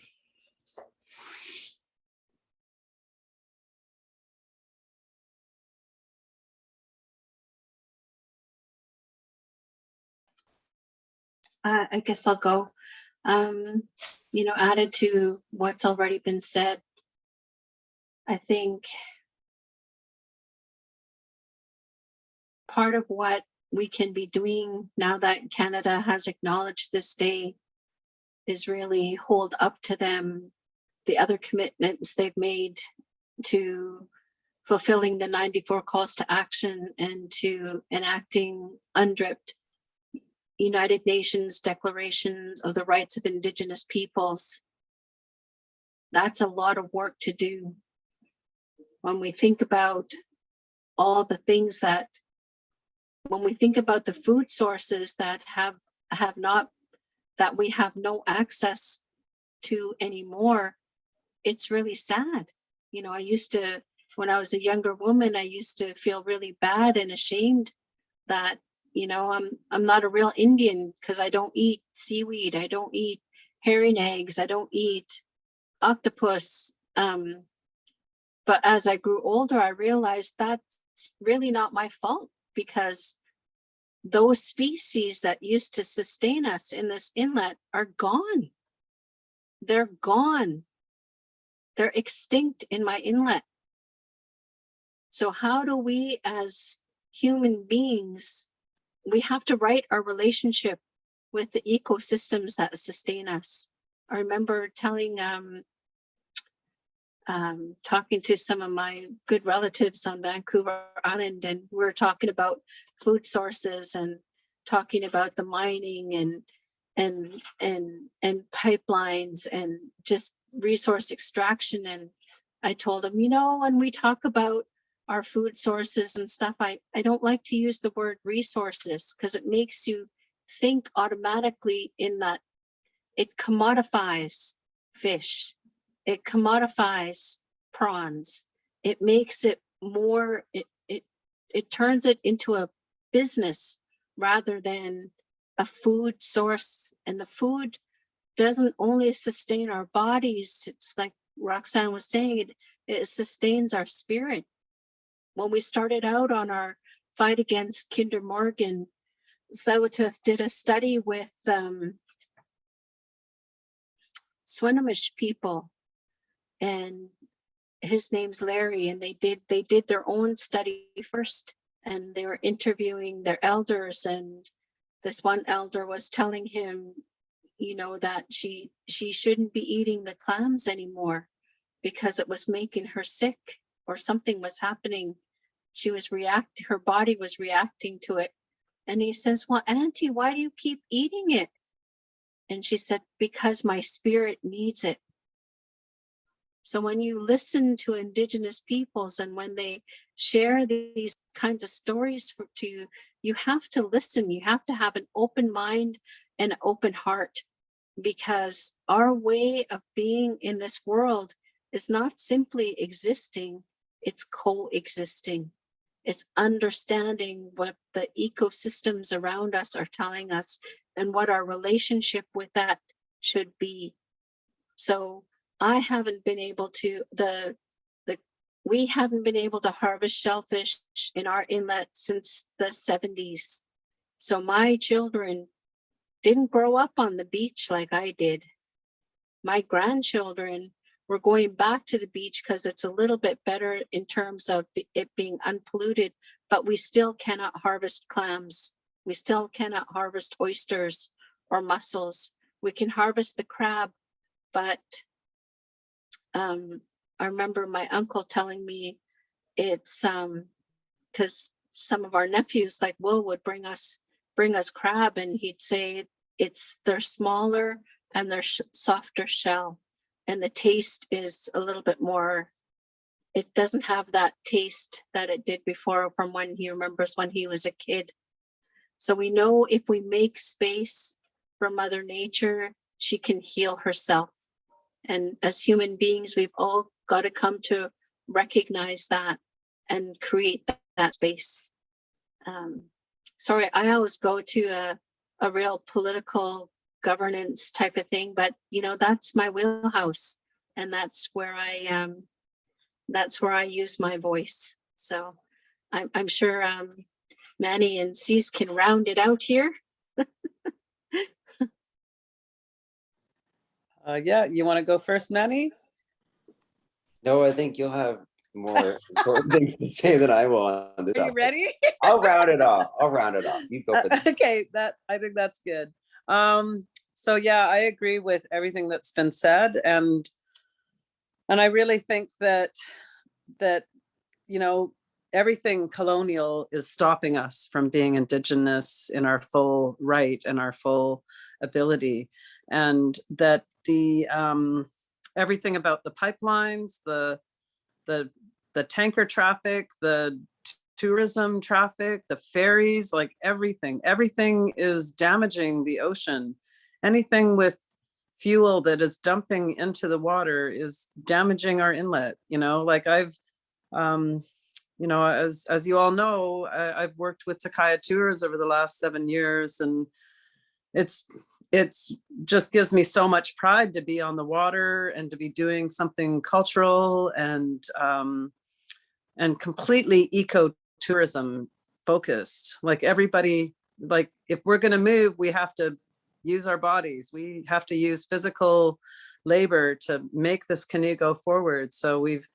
I guess I'll go. Added to what's already been said, I think part of what we can be doing now that Canada has acknowledged this day is really hold up to them the other commitments they've made to fulfilling the 94 calls to action and to enacting UNDRIPT, United Nations declarations of the rights of Indigenous peoples. That's a lot of work to do. When we think about all the things when we think about the food sources that that we have no access to anymore, it's really sad. I used to when I was a younger woman, I used to feel really bad and ashamed that, you know, I'm not a real Indian because I don't eat seaweed, I don't eat herring eggs, I don't eat octopus. But as I grew older, I realized that's really not my fault, because those species that used to sustain us in this inlet are gone. They're gone. They're extinct in my inlet. So how do we as human beings, we have to write our relationship with the ecosystems that sustain us. I remember telling, talking to some of my good relatives on Vancouver Island, and we're talking about food sources and talking about the mining and pipelines and just resource extraction. And I told them, you know, when we talk about our food sources and stuff, I don't like to use the word resources because it makes you think automatically in that it commodifies fish, it commodifies prawns, it makes it more, it turns it into a business rather than a food source. And the food doesn't only sustain our bodies, it's like Roxanne was saying, it sustains our spirit. When we started out on our fight against Kinder Morgan, Tsleil-Waututh did a study with Swinomish people, and his name's Larry, and they did their own study first, and they were interviewing their elders, and this one elder was telling him, you know, that she shouldn't be eating the clams anymore because it was making her sick, or something was happening. She was her body was reacting to it. And he says, well, Auntie, why do you keep eating it? And she said, because my spirit needs it. So when you listen to Indigenous peoples and when they share these kinds of stories to you, you have to listen. You have to have an open mind and an open heart, because our way of being in this world is not simply existing, it's coexisting. It's understanding what the ecosystems around us are telling us and what our relationship with that should be. So I haven't been able to, we haven't been able to harvest shellfish in our inlet since the 70s. So my children didn't grow up on the beach like I did. My grandchildren were going back to the beach because it's a little bit better in terms of it being unpolluted, but we still cannot harvest clams. We still cannot harvest oysters or mussels. We can harvest the crab, but I remember my uncle telling me it's because some of our nephews like Will would bring us crab, and he'd say they're smaller and they're softer shell, and the taste is a little bit more, it doesn't have that taste that it did before, from when he remembers when he was a kid. So we know if we make space for Mother Nature, she can heal herself. And as human beings, we've all got to come to recognize that and create that space. Sorry, I always go to a real political governance type of thing, but you know, that's my wheelhouse, and that's where I use my voice. So I'm sure Manny and Cease can round it out here. Yeah, you want to go first, Manny? No, I think you'll have more important things to say than I will on this. Are you ready? I'll round it off. You go for that. Okay, I think that's good. So yeah, I agree with everything that's been said, and I really think that you know, everything colonial is stopping us from being Indigenous in our full right and our full ability, and that the everything about the pipelines, the tanker traffic, the tourism traffic, the ferries, like everything is damaging the ocean. Anything with fuel that is dumping into the water is damaging our inlet. You know, like I've You know, as you all know, I've worked with Takaya Tours over the last 7 years, and it's just gives me so much pride to be on the water and to be doing something cultural and completely ecotourism focused. Like everybody, like if we're going to move, we have to use our bodies. We have to use physical labor to make this canoe go forward. So we've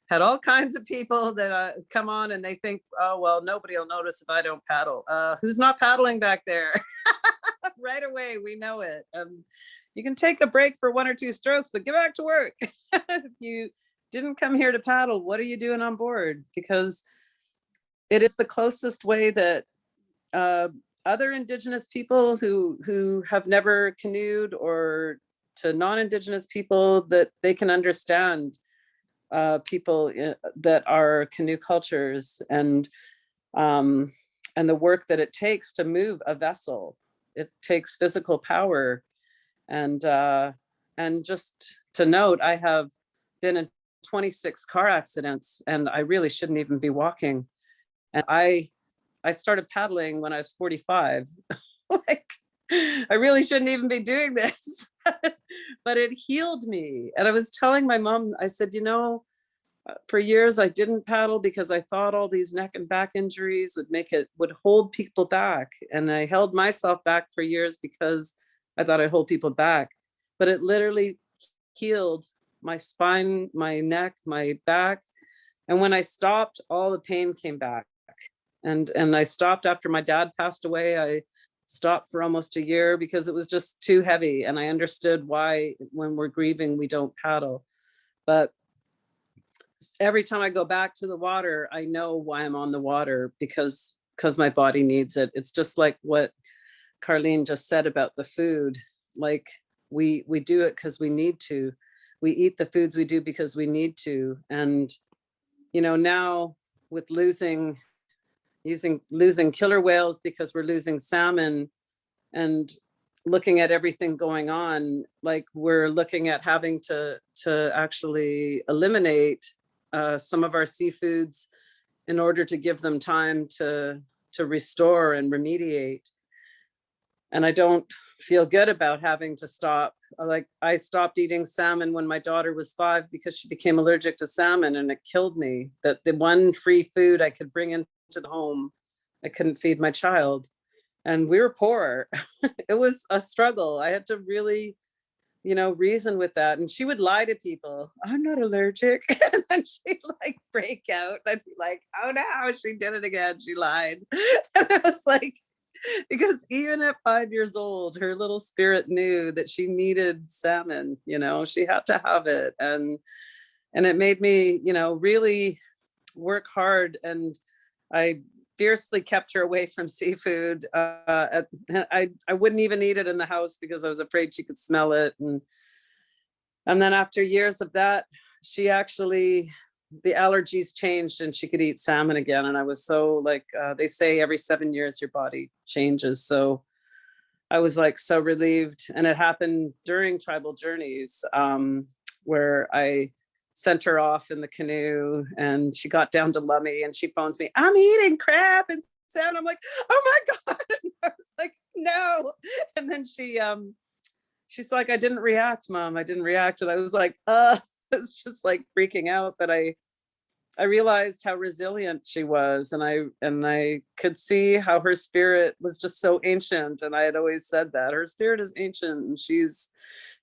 had all kinds of people that come on and they think, oh, well, nobody will notice if I don't paddle. Who's not paddling back there? Right away, we know it. You can take a break for 1 or 2 strokes, but get back to work. If you didn't come here to paddle, what are you doing on board? Because it is the closest way that other Indigenous people who have never canoed, or to non-Indigenous people, that they can understand people that are canoe cultures and the work that it takes to move a vessel. It takes physical power. And just to note, I have been in 26 car accidents, and I really shouldn't even be walking. And I started paddling when I was 45. Like, I really shouldn't even be doing this, but it healed me. And I was telling my mom, I said, you know, for years I didn't paddle because I thought all these neck and back injuries would hold people back. And I held myself back for years because I thought I'd hold people back, but it literally healed my spine, my neck, my back. And when I stopped, all the pain came back. And I stopped after my dad passed away. I stopped for almost a year because it was just too heavy. And I understood why when we're grieving, we don't paddle. But every time I go back to the water, I know why I'm on the water, because my body needs it. It's just like what Carleen just said about the food. Like we do it because we need to. We eat the foods we do because we need to. And, you know, now with losing killer whales because we're losing salmon, and looking at everything going on, like we're looking at having to actually eliminate some of our seafoods in order to give them time to restore and remediate. And I don't feel good about having to stop. Like I stopped eating salmon when my daughter was 5 because she became allergic to salmon, and it killed me that the one free food I could bring into the home, I couldn't feed my child. And we were poor. It was a struggle. I had to really, you know, reason with that. And she would lie to people, I'm not allergic. And then she'd like break out. I'd be like, oh no, she did it again. She lied. And I was like, because even at 5 years old, her little spirit knew that she needed salmon, you know, she had to have it. And it made me, you know, really work hard. And I fiercely kept her away from seafood. I wouldn't even eat it in the house because I was afraid she could smell it. And then after years of that, she actually, the allergies changed and she could eat salmon again. And I was so like, they say every 7 years your body changes. So I was like so relieved. And it happened during tribal journeys where I sent her off in the canoe and she got down to Lummi and she phones me, I'm eating crab and salmon. I'm like, oh my God. And I was like, no. And then she's like, I didn't react, Mom. I didn't react. And I was like, it's just like freaking out. But I realized how resilient she was, and I could see how her spirit was just so ancient. And I had always said that her spirit is ancient, and she's,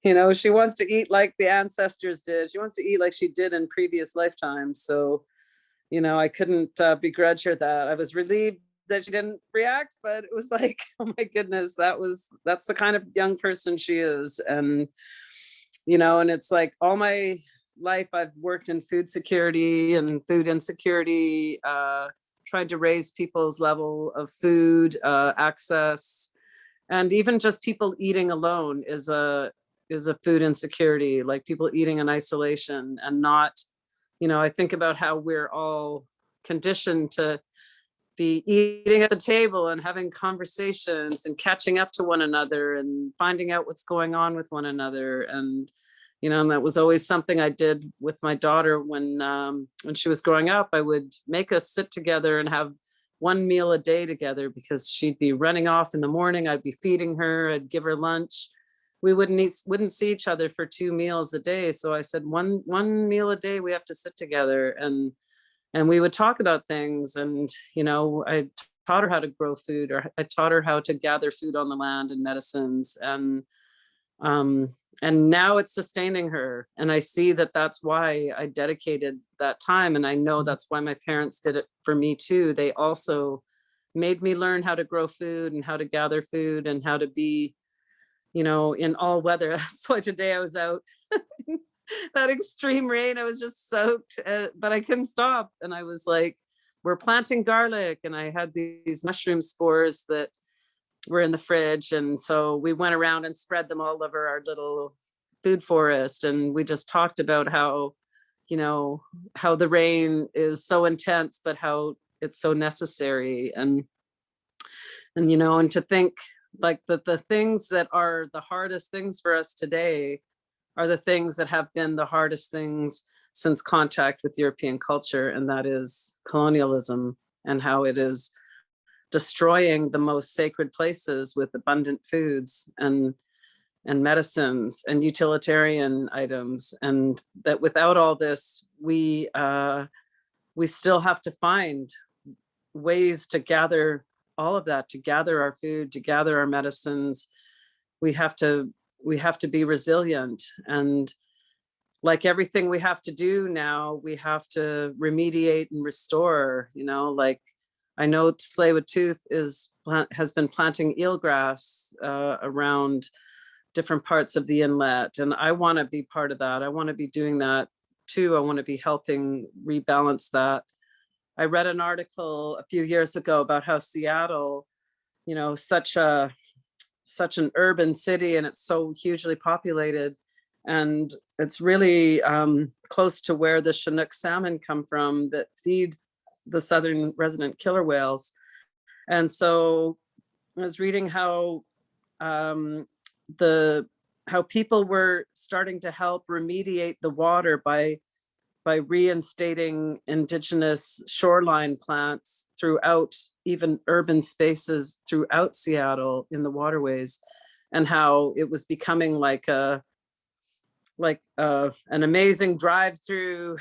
you know, she wants to eat like the ancestors did. She wants to eat like she did in previous lifetimes. So, you know, I couldn't begrudge her that. I was relieved that she didn't react, but it was like, oh my goodness, that's the kind of young person she is. And, you know, and it's like all my life I've worked in food security and food insecurity, tried to raise people's level of food access, and even just people eating alone is a food insecurity, like people eating in isolation and not, you know, I think about how we're all conditioned to be eating at the table and having conversations and catching up to one another and finding out what's going on with one another. And And that was always something I did with my daughter when she was growing up. I would make us sit together and have one meal a day together, because she'd be running off in the morning. I'd be feeding her, I'd give her lunch. We wouldn't see each other for 2 meals a day. So I said, one meal a day, we have to sit together, and we would talk about things. And, I taught her how to grow food, or I taught her how to gather food on the land and medicines. And now it's sustaining her. And I see that that's why I dedicated that time. And I know that's why my parents did it for me too. They also made me learn how to grow food and how to gather food and how to be, in all weather. That's why today I was out, that extreme rain, I was just soaked, but I couldn't stop. And I was like, we're planting garlic. And I had these mushroom spores that were in the fridge. And so we went around and spread them all over our little food forest. And we just talked about how, how the rain is so intense, but how it's so necessary. And to think like that the things that are the hardest things for us today are the things that have been the hardest things since contact with European culture. And that is colonialism, and how it is destroying the most sacred places with abundant foods and medicines and utilitarian items. And that without all this, we still have to find ways to gather all of that, to gather our food, to gather our medicines. We have to be resilient. And like everything we have to do now, we have to remediate and restore, like I know Tsleil-Waututh has been planting eelgrass around different parts of the inlet. And I want to be part of that. I want to be doing that too. I want to be helping rebalance that. I read an article a few years ago about how Seattle, such an urban city, and it's so hugely populated. And it's really close to where the Chinook salmon come from that feed the southern resident killer whales. And so I was reading how people were starting to help remediate the water by reinstating indigenous shoreline plants throughout even urban spaces throughout Seattle in the waterways, and how it was becoming like an amazing drive-through,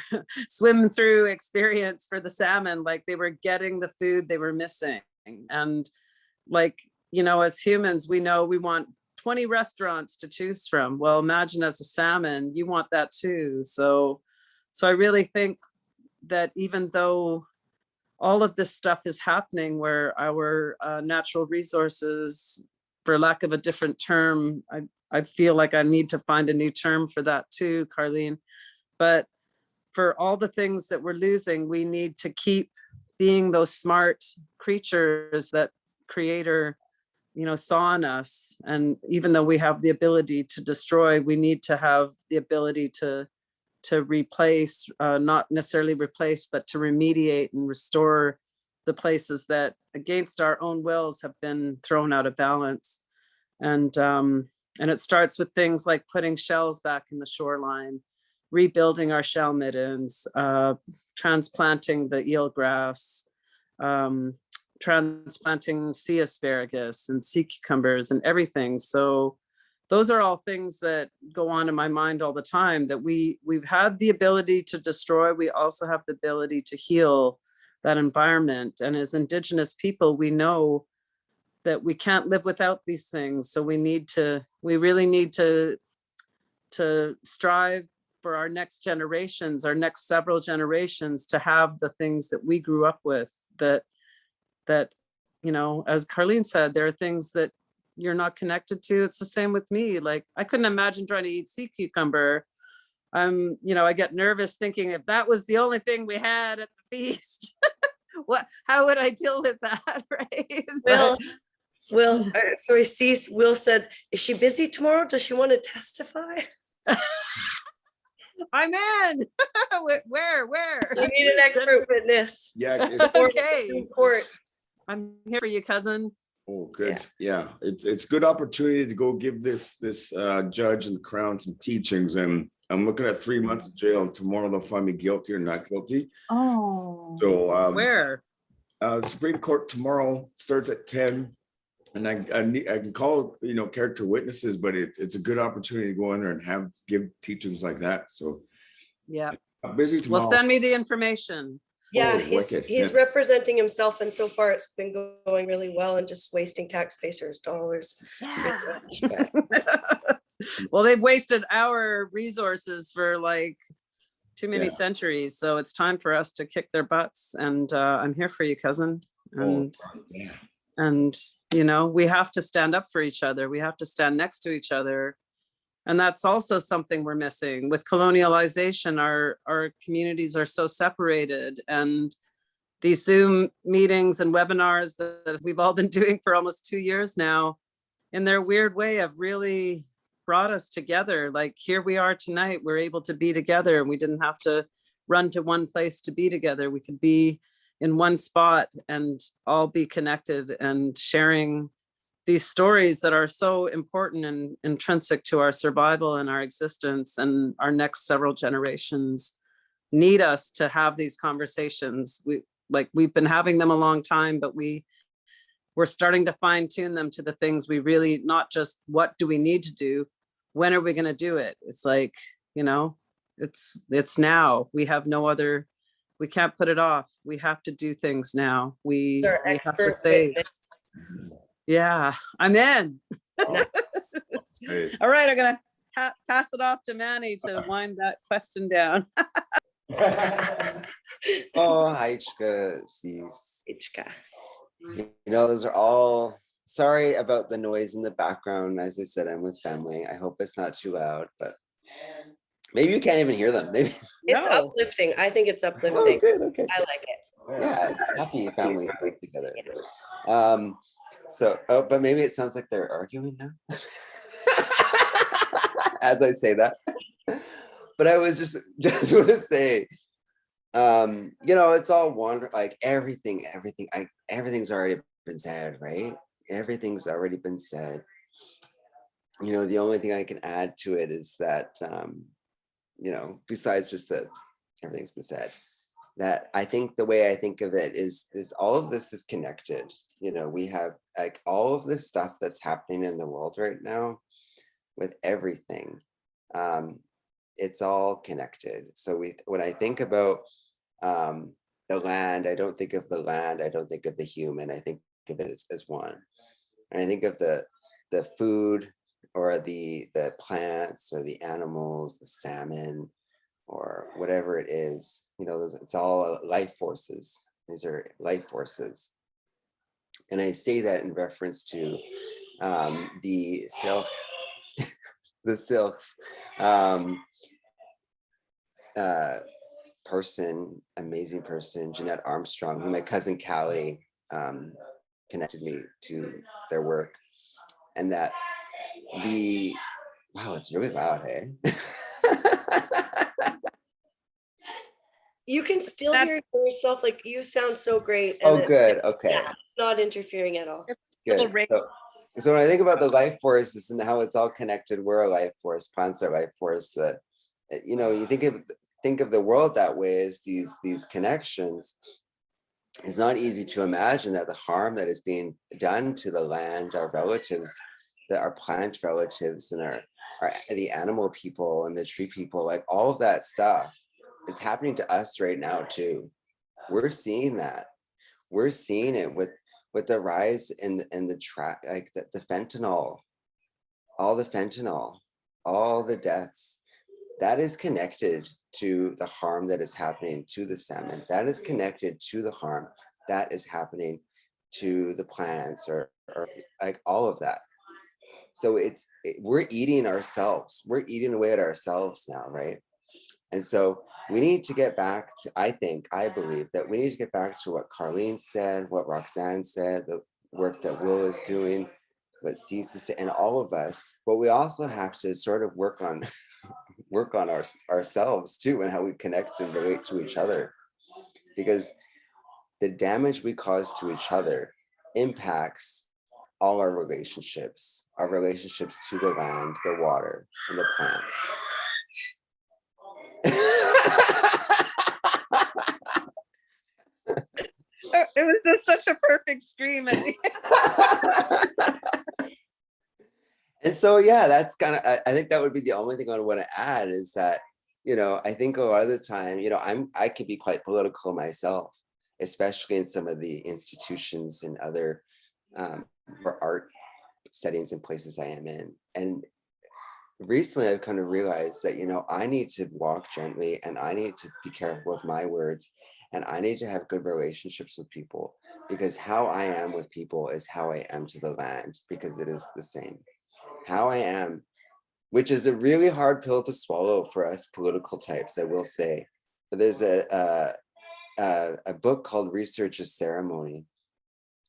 swim-through experience for the salmon. Like they were getting the food they were missing. And as humans, we know we want 20 restaurants to choose from. Well, imagine as a salmon, you want that too. So I really think that even though all of this stuff is happening, where our natural resources, for lack of a different term, I feel like I need to find a new term for that too, Carleen. But for all the things that we're losing, we need to keep being those smart creatures that Creator, saw in us. And even though we have the ability to destroy, we need to have the ability to replace, not necessarily replace, but to remediate and restore the places that against our own wills have been thrown out of balance. And it starts with things like putting shells back in the shoreline, rebuilding our shell middens, transplanting the eelgrass, transplanting sea asparagus and sea cucumbers and everything. So those are all things that go on in my mind all the time, that we've had the ability to destroy. We also have the ability to heal that environment. And as Indigenous people, we know that we can't live without these things. So we really need to strive for our next generations, our next several generations, to have the things that we grew up with, that as Carleen said, there are things that you're not connected to. It's the same with me. Like I couldn't imagine trying to eat sea cucumber. I get nervous thinking if that was the only thing we had at the feast, how would I deal with that, right? Sorry, Cease, Will said, is she busy tomorrow? Does she want to testify? I'm in. Where? You need an expert witness. Yeah. Okay. Court. I'm here for you, cousin. Oh, good. Yeah, it's good opportunity to go give this judge and the crown some teachings. And I'm looking at 3 months of jail, and tomorrow they'll find me guilty or not guilty. Oh. So Where? Supreme Court tomorrow starts at 10. And I can call, character witnesses, but it's a good opportunity to go in there and give teachings like that. So Yeah. I'm busy tomorrow. Well, send me the information. Yeah, Oh, wicked. he's representing himself, and so far it's been going really well and just wasting taxpayers' dollars. Yeah. Well, they've wasted our resources for like too many centuries. So it's time for us to kick their butts. And I'm here for you, cousin. And we have to stand up for each other. We have to stand next to each other. And that's also something we're missing. With colonialization, our communities are so separated, and these Zoom meetings and webinars that we've all been doing for almost 2 years now, in their weird way, have really brought us together. Like, here we are tonight, we're able to be together, and we didn't have to run to one place to be together. We could be in one spot and all be connected and sharing these stories that are so important and intrinsic to our survival and our existence, and our next several generations need us to have these conversations. We've been having them a long time, but we're starting to fine tune them to the things we really, not just what do we need to do, when are we going to do it? It's like, it's now. We have no other, we can't put it off. We have to do things now. We have to save. Yeah, I'm in. All right, I'm gonna pass it off to Manny to wind that question down. Oh, Haichka, Cease. Those are all, sorry about the noise in the background. As I said, I'm with family. I hope it's not too loud, but maybe you can't even hear them. Maybe it's uplifting. I think it's uplifting. Oh, good, okay. I like it. Yeah, it's happy families work together. But maybe it sounds like they're arguing now. As I say that. But I was just want to say, it's all wonderful. Like everything's already been said, right? Everything's already been said. The only thing I can add to it is that, besides just that everything's been said, that I think the way I think of it is all of this is connected. We have like all of this stuff that's happening in the world right now with everything. It's all connected. So when I think about the land, I don't think of the land, I don't think of the human, I think of it as one. And I think of the food or the plants or the animals, the salmon, or whatever it is, it's all life forces. These are life forces. And I say that in reference to the silks amazing person, Jeanette Armstrong, who my cousin Callie connected me to their work. And that wow, it's really loud, hey? You can still hear yourself, like you sound so great. Oh, good. Okay. Yeah, it's not interfering at all. Good. So when I think about the life forces and how it's all connected, we're a life force, plants are life force. That you think of the world that way, as these connections. It's not easy to imagine that the harm that is being done to the land, our relatives, that our plant relatives, and the animal people and the tree people, like all of that stuff. It's happening to us right now too. We're seeing that. We're seeing it with the rise in the fentanyl, all the deaths. That is connected to the harm that is happening to the salmon. That is connected to the harm that is happening to the plants, or like all of that. So we're eating ourselves. We're eating away at ourselves now, right? And so we need to get back to, I believe that we need to get back to what Carleen said, what Roxanne said, the work that Will is doing, what Cease is saying, and all of us. But we also have to sort of work on ourselves too, and how we connect and relate to each other. Because the damage we cause to each other impacts all our relationships to the land, the water, and the plants. It was just such a perfect scream at the end. And so, yeah, that's kind of, I think that would be the only thing I want to add is that, you know, I think a lot of the time, you know, I could be quite political myself, especially in some of the institutions and other for art settings and places I am in. And recently I've kind of realized that, you know, I need to walk gently and I need to be careful with my words and I need to have good relationships with people, because how I am with people is how I am to the land, because it is the same. How I am, which is a really hard pill to swallow for us political types, I will say. But there's a book called Research is Ceremony,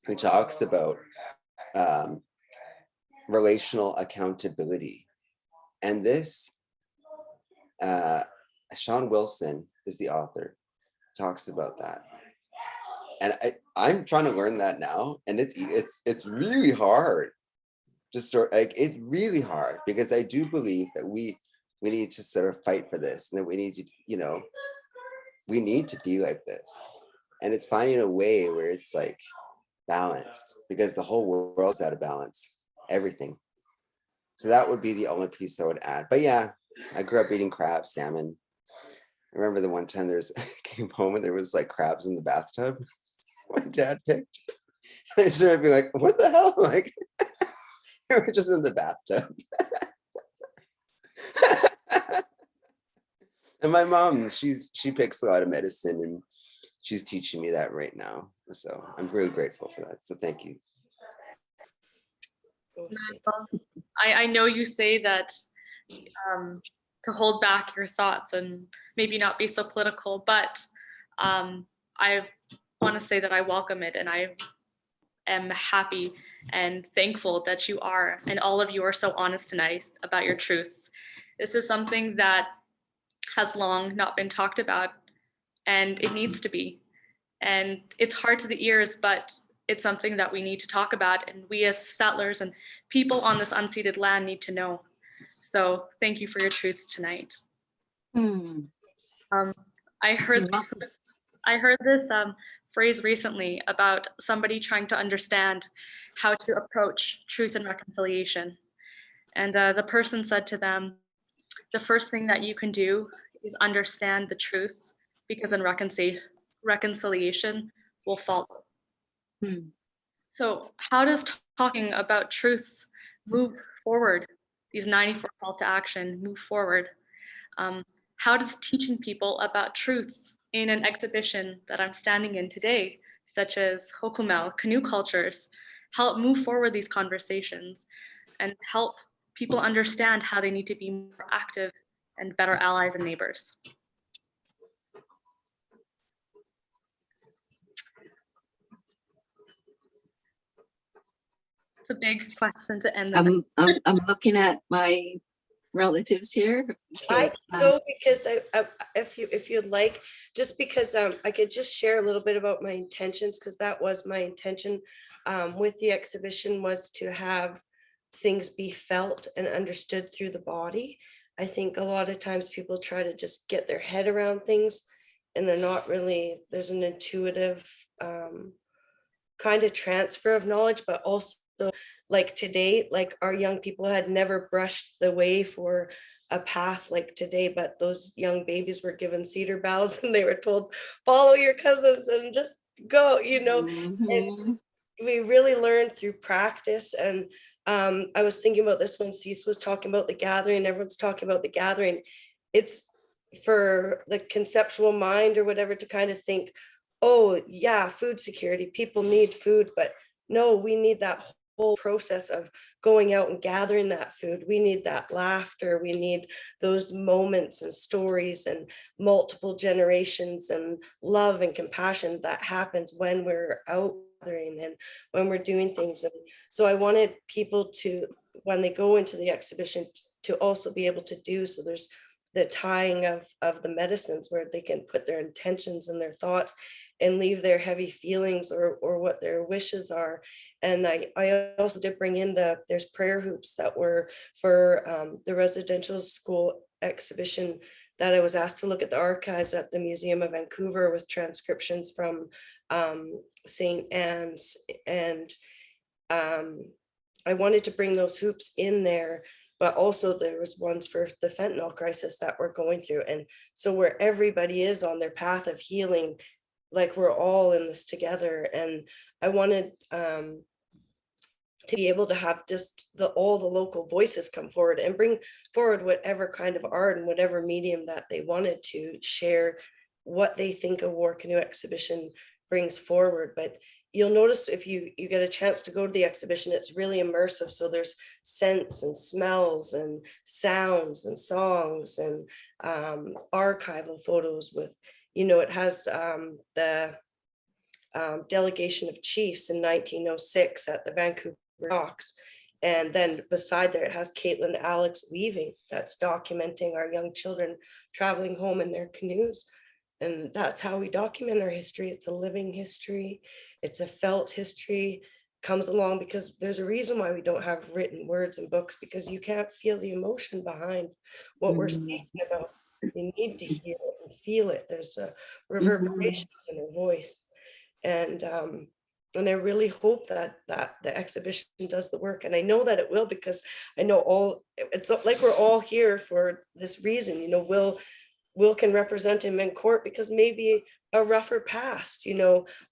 which talks about relational accountability. And this, Sean Wilson is the author, talks about that. And I'm trying to learn that now, and it's really hard. Just sort like it's really hard, because I do believe that we need to sort of fight for this, and that we need to, you know, we need to be like this. And it's finding a way where it's like balanced, because the whole world's out of balance, everything. So that would be the only piece I would add. But yeah, I grew up eating crab, salmon. I remember the one time came home and there was like crabs in the bathtub. My dad picked. And I started being like, what the hell? Like, they were just in the bathtub. And my mom, she picks a lot of medicine, and she's teaching me that right now. So I'm really grateful for that. So thank you. I know you say that to hold back your thoughts and maybe not be so political, but I want to say that I welcome it, and I am happy and thankful that you are, and all of you are so honest tonight about your truths. This is something that has long not been talked about, and it needs to be. And it's hard to the ears, but it's something that we need to talk about, and we as settlers and people on this unceded land need to know. So thank you for your truths tonight. I heard this phrase recently about somebody trying to understand how to approach truth and reconciliation. And the person said to them, the first thing that you can do is understand the truth, because then reconciliation will follow. So how does talking about truths move forward? These 94 calls to action move forward. How does teaching people about truths in an exhibition that I'm standing in today, such as Hokumel, canoe cultures, help move forward these conversations and help people understand how they need to be more active and better allies and neighbors? It's a big question to end. I'm looking at my relatives here. I can go because if you'd like, just because I could just share a little bit about my intentions, because that was my intention with the exhibition, was to have things be felt and understood through the body. I think a lot of times people try to just get their head around things, and they're not really, there's an intuitive kind of transfer of knowledge, but also like today, like our young people had never brushed the way for a path like today, but those young babies were given cedar boughs and they were told, follow your cousins and just go, you know. And we really learned through practice. And I was thinking about this when Cease was talking about the gathering, everyone's talking about the gathering. It's for the conceptual mind or whatever to kind of think, oh yeah, food security, people need food, but no, we need that whole process of going out and gathering that food. We need that laughter. We need those moments and stories and multiple generations and love and compassion that happens when we're out gathering and when we're doing things. And so I wanted people to, when they go into the exhibition, to also be able to do, so there's the tying of the medicines where they can put their intentions and their thoughts, and leave their heavy feelings or what their wishes are. And I also did bring in there's prayer hoops that were for the residential school exhibition that I was asked to look at the archives at the Museum of Vancouver with transcriptions from St. Anne's. And I wanted to bring those hoops in there, but also there was ones for the fentanyl crisis that we're going through. And so where everybody is on their path of healing, like we're all in this together. And I wanted to be able to have just all the local voices come forward and bring forward whatever kind of art and whatever medium that they wanted to share what they think a War Canoe exhibition brings forward. But you'll notice if you get a chance to go to the exhibition, it's really immersive. So there's scents and smells and sounds and songs and archival photos with, it has the delegation of chiefs in 1906 at the Vancouver Docks. And then beside there, it has Caitlin Alex weaving that's documenting our young children traveling home in their canoes. And that's how we document our history. It's a living history. It's a felt history. Comes along because there's a reason why we don't have written words and books, because you can't feel the emotion behind what we're speaking about. You need to hear it and feel it. There's a reverberations in her voice. And I really hope that the exhibition does the work. And I know that it will, because I know it's like we're all here for this reason. Will can represent him in court because maybe a rougher past,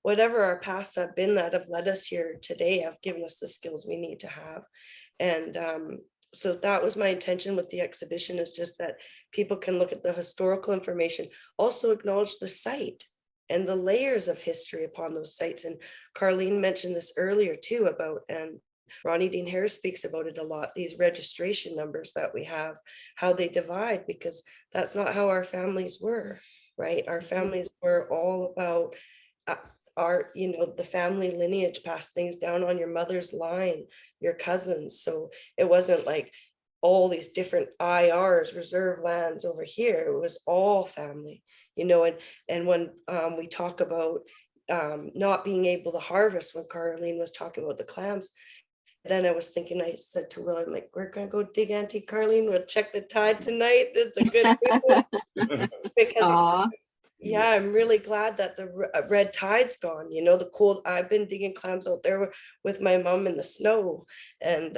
whatever our pasts have been that have led us here today have given us the skills we need to have. And so that was my intention with the exhibition, is just that people can look at the historical information, also acknowledge the site and the layers of history upon those sites. And Carleen mentioned this earlier too about, and Ronnie Dean Harris speaks about it a lot, these registration numbers that we have, how they divide, because that's not how our families were, right? Our families were all about the family lineage, passed things down on your mother's line, your cousins. So it wasn't like all these different IRs, reserve lands over here. It was all family, and when we talk about not being able to harvest, when Carleen was talking about the clams, then I was thinking, I said to Will, I'm like, we're gonna go dig Auntie Carleen, we'll check the tide tonight. It's a good because yeah, I'm really glad that the red tide's gone, the cold. I've been digging clams out there with my mom in the snow. And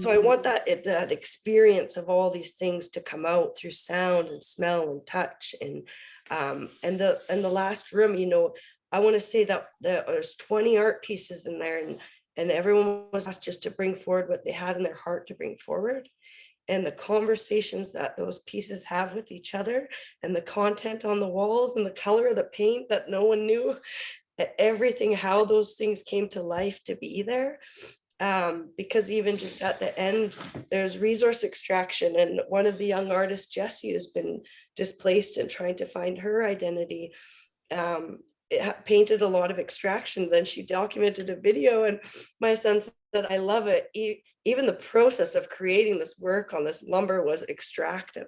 so I want that experience of all these things to come out through sound and smell and touch. And the last room, I want to say that there's 20 art pieces in there, and everyone was asked just to bring forward what they had in their heart to bring forward. And the conversations that those pieces have with each other, and the content on the walls, and the color of the paint that no one knew, everything, how those things came to life to be there. Because even just at the end, there's resource extraction, and one of the young artists, Jessie, has been displaced and trying to find her identity. It painted a lot of extraction. Then she documented a video, and my son said, I love it. Even the process of creating this work on this lumber was extractive.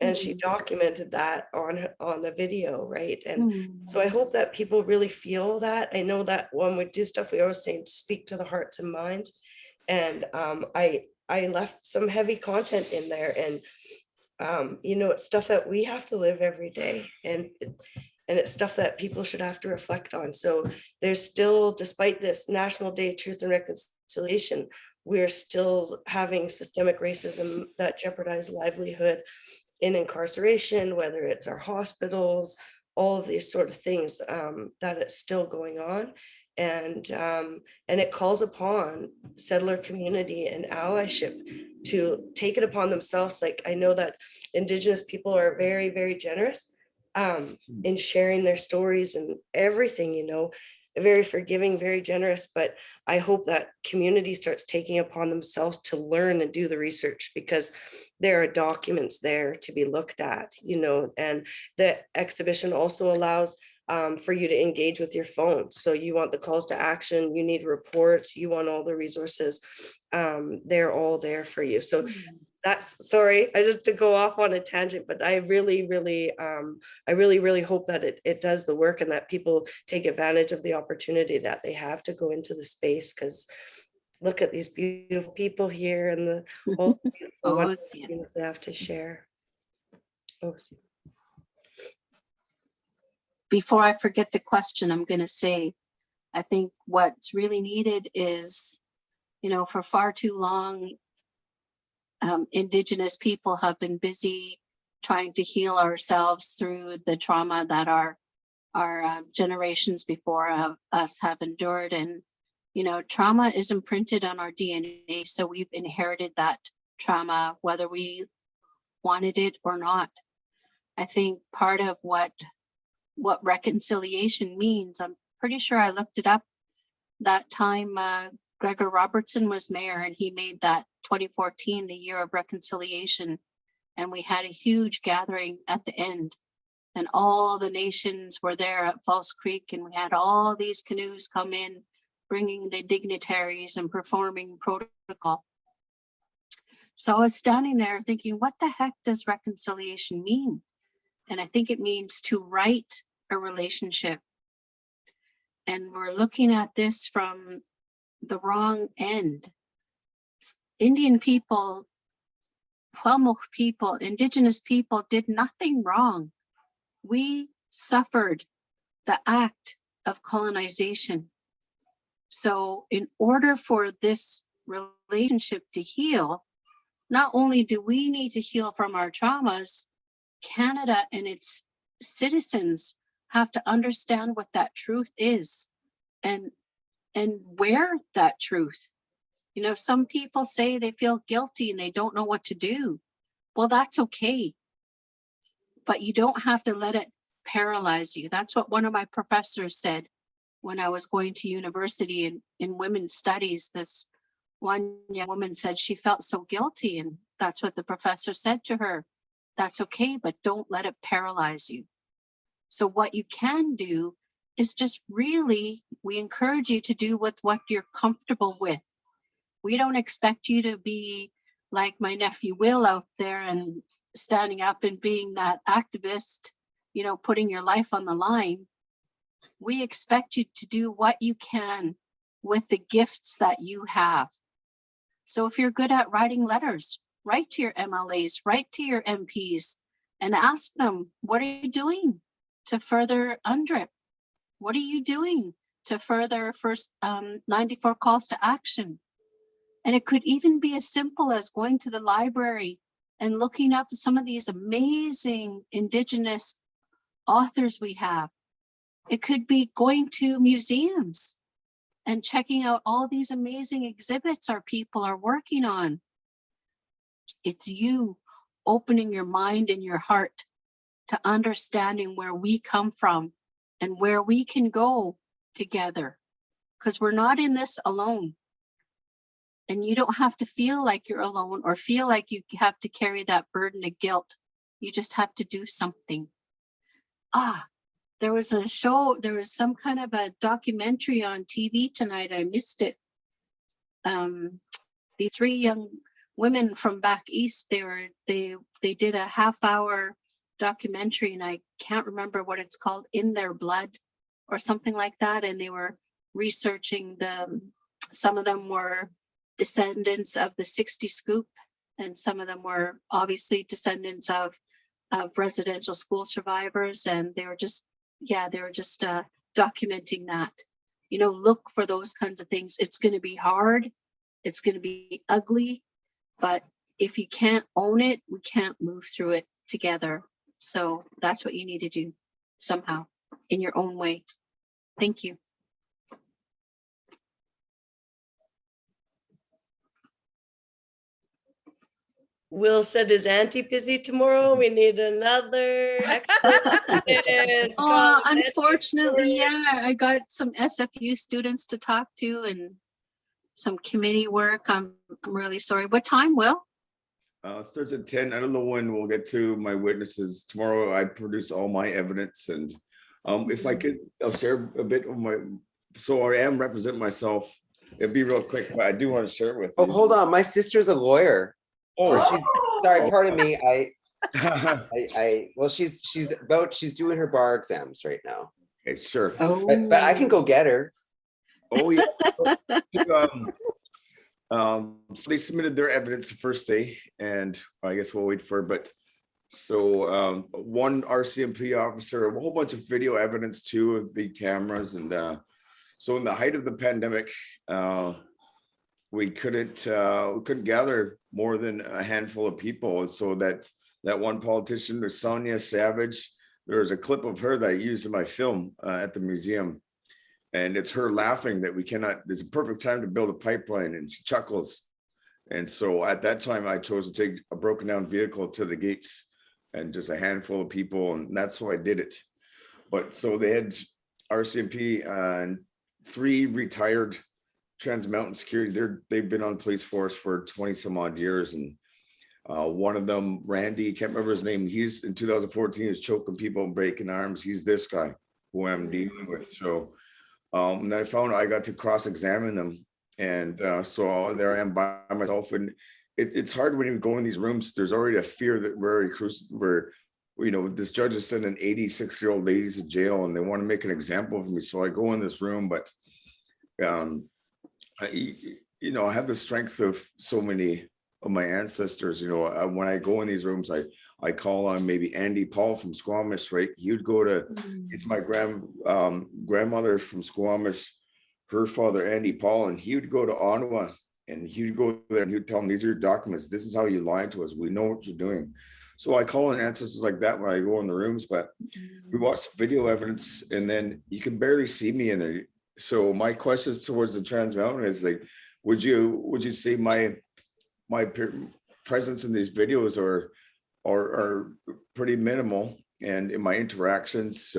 And she documented that on the video, right? And so I hope that people really feel that. I know that when we do stuff, we always say speak to the hearts and minds. And I left some heavy content in there, and it's stuff that we have to live every day, and it's stuff that people should have to reflect on. So there's still, despite this National Day of Truth and Reconciliation, we're still having systemic racism that jeopardize livelihood in incarceration, whether it's our hospitals, all of these sort of things, that it's still going on. And it calls upon settler community and allyship to take it upon themselves. Like, I know that Indigenous people are very, very generous in sharing their stories and everything, very forgiving, very generous. But I hope that community starts taking upon themselves to learn and do the research, because there are documents there to be looked at, and the exhibition also allows for you to engage with your phone. So you want the calls to action, you need reports, you want all the resources, they're all there for you. So that's, sorry, I just to go off on a tangent, but I really hope that it does the work and that people take advantage of the opportunity that they have to go into the space, because look at these beautiful people here and the all the beautiful Oh, wonderful yeah. things they have to share. Oh, Before I forget the question, I'm going to say, I think what's really needed is, you know, for far too long, Indigenous people have been busy trying to heal ourselves through the trauma that our generations before us have endured. And, you know, trauma is imprinted on our DNA. So we've inherited that trauma, whether we wanted it or not. I think part of what reconciliation means, I'm pretty sure I looked it up that time Gregor Robertson was mayor, and he made that 2014 the year of reconciliation. And we had a huge gathering at the end, and all the nations were there at False Creek, and we had all these canoes come in, bringing the dignitaries and performing protocol. So I was standing there thinking, what the heck does reconciliation mean? And I think it means to right a relationship. And we're looking at this from the wrong end. Indian people, Hwalmuk people, Indigenous people did nothing wrong. We suffered the act of colonization. So in order for this relationship to heal, not only do we need to heal from our traumas, Canada and its citizens have to understand what that truth is and wear that truth. You know, some people say they feel guilty and they don't know what to do. Well, that's okay. But you don't have to let it paralyze you. That's what one of my professors said when I was going to university in women's studies. This one young woman said she felt so guilty, and that's what the professor said to her. That's okay, but don't let it paralyze you. So what you can do is just really, we encourage you to do with what you're comfortable with. We don't expect you to be like my nephew Will out there and standing up and being that activist, you know, putting your life on the line. We expect you to do what you can with the gifts that you have. So if you're good at writing letters, write to your MLAs, write to your MPs, and ask them, what are you doing to further UNDRIP? What are you doing to further first 94 calls to action? And it could even be as simple as going to the library and looking up some of these amazing Indigenous authors we have. It could be going to museums and checking out all these amazing exhibits our people are working on. It's you opening your mind and your heart to understanding where we come from and where we can go together, because we're not in this alone. And you don't have to feel like you're alone or feel like you have to carry that burden of guilt. You just have to do something. There was a show, there was some kind of a documentary on TV tonight. I missed it. These three young women from back east, they did a half-hour documentary, and I can't remember what it's called, In Their Blood or something like that. And they were researching some of them were descendants of the 60 Scoop, and some of them were obviously descendants of residential school survivors. And they were just documenting that. You know, look for those kinds of things. It's going to be hard. It's going to be ugly. But if you can't own it, we can't move through it together. So that's what you need to do somehow in your own way. Thank you. Will said, is Auntie busy tomorrow? We need another extra. Unfortunately, yeah, I got some SFU students to talk to and some committee work. I'm really sorry. What time, Will? It starts at 10. I don't know when we'll get to my witnesses. Tomorrow I produce all my evidence, and if I could, I'll share a bit of my, so I am representing myself. It'd be real quick, but I do want to share it with you. Oh, hold on. My sister's a lawyer. Sorry, pardon me. Well, she's doing her bar exams right now. Okay, sure. But I can go get her. Oh yeah. So they submitted their evidence the first day, and I guess we'll wait for it. But so one RCMP officer, a whole bunch of video evidence too, of big cameras, and so in the height of the pandemic, we couldn't gather more than a handful of people. And so that one politician, Sonia Savage, there's a clip of her that I used in my film at the museum. And it's her laughing that we cannot, there's a perfect time to build a pipeline, and she chuckles. And so at that time, I chose to take a broken down vehicle to the gates and just a handful of people. And that's how I did it. But so they had RCMP and 3 retired Trans Mountain security. They've been on police force for 20 some odd years. And one of them, Randy, can't remember his name. He's in 2014, he was choking people and breaking arms. He's this guy who I'm dealing with. So and I found I got to cross-examine them, and so there I am by myself. And it's hard when you go in these rooms. There's already a fear that we're this judge is sending 86-year-old ladies to jail, and they want to make an example of me. So I go in this room, but I have the strength of so many of my ancestors. When I go in these rooms, I call on maybe Andy Paul from Squamish, right? He would go to, it's my grandmother from Squamish, her father, Andy Paul, and he would go to Ottawa, and he would go there and he would tell them, these are your documents. This is how you lied to us. We know what you're doing. So I call on ancestors like that when I go in the rooms, but we watch video evidence, and then you can barely see me in there. So my questions towards the Trans Mountain is like, would you say my presence in these videos are pretty minimal, and in my interactions,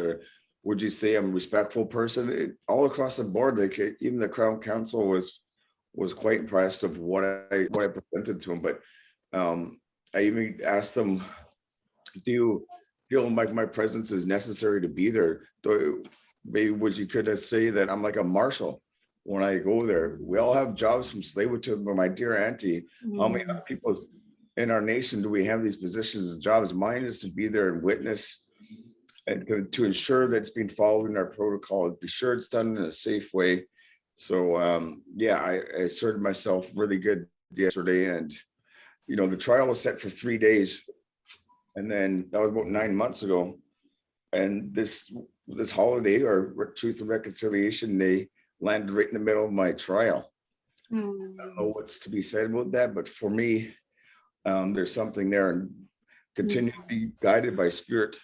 would you say I'm a respectful person? All across the board, like even the Crown Counsel was quite impressed of what I presented to him. But I even asked them, do you feel like my presence is necessary to be there? Maybe would you could say that I'm like a marshal when I go there? We all have jobs from Tsleil-Waututh, but my dear auntie, how many other people in our nation do we have these positions and jobs? Mine is to be there and witness, and to ensure that it's being followed in our protocol, be sure it's done in a safe way. So I asserted myself really good yesterday, and the trial was set for 3 days, and then that was about 9 months ago, and this holiday, or Truth and Reconciliation Day, landed right in the middle of my trial. I don't know what's to be said about that, but for me, there's something there, and continue to be guided by Spirit,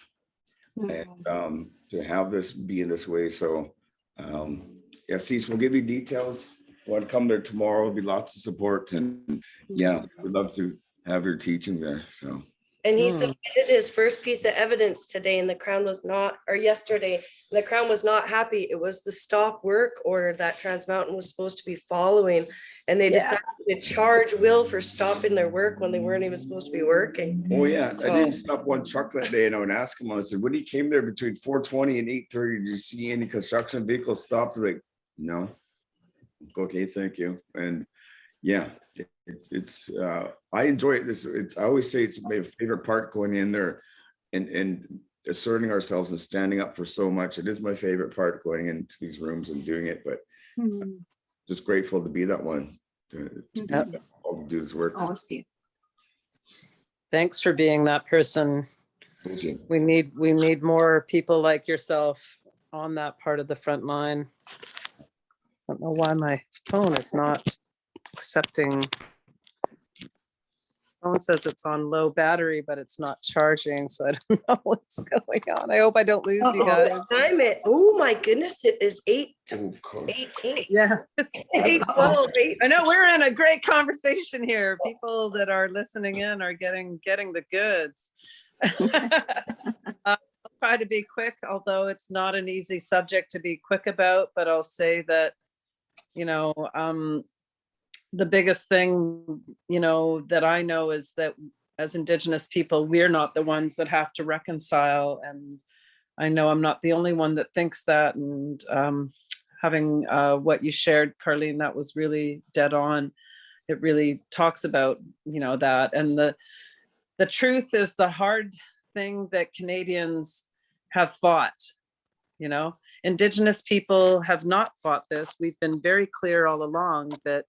and to have this be in this way. So Cease, we'll give you details. Want to come there tomorrow? There'll be lots of support, and we'd love to have your teaching there. So. And he submitted his first piece of evidence today, and the Crown was not, or yesterday, the Crown was not happy. It was the stop work order that Trans Mountain was supposed to be following. And they decided to charge Will for stopping their work when they weren't even supposed to be working. Oh yeah, so, I didn't stop one truck that day, and I would ask him, I said, when he came there between 4:20 and 8:30, did you see any construction vehicles stopped? They're like, no. Okay, thank you. And it's I enjoy it. I always say it's my favorite part, going in there and asserting ourselves and standing up for so much. It is my favorite part, going into these rooms and doing it, but just grateful to be that one to do this work. Awesome. Thanks for being that person. Thank you. We need more people like yourself on that part of the front line. I don't know why my phone is not accepting. Phone says it's on low battery, but it's not charging, so I don't know what's going on. I hope I don't lose you guys. Time it. Oh my goodness, it is 8:18. Yeah, it's 8:12. I know we're in a great conversation here. People that are listening in are getting the goods. I'll try to be quick, although it's not an easy subject to be quick about, but I'll say that the biggest thing, that I know is that as Indigenous people, we're not the ones that have to reconcile. And I know I'm not the only one that thinks that. And having what you shared, Carleen, that was really dead on. it really talks about, that. And the truth is the hard thing that Canadians have fought. Indigenous people have not fought this. We've been very clear all along that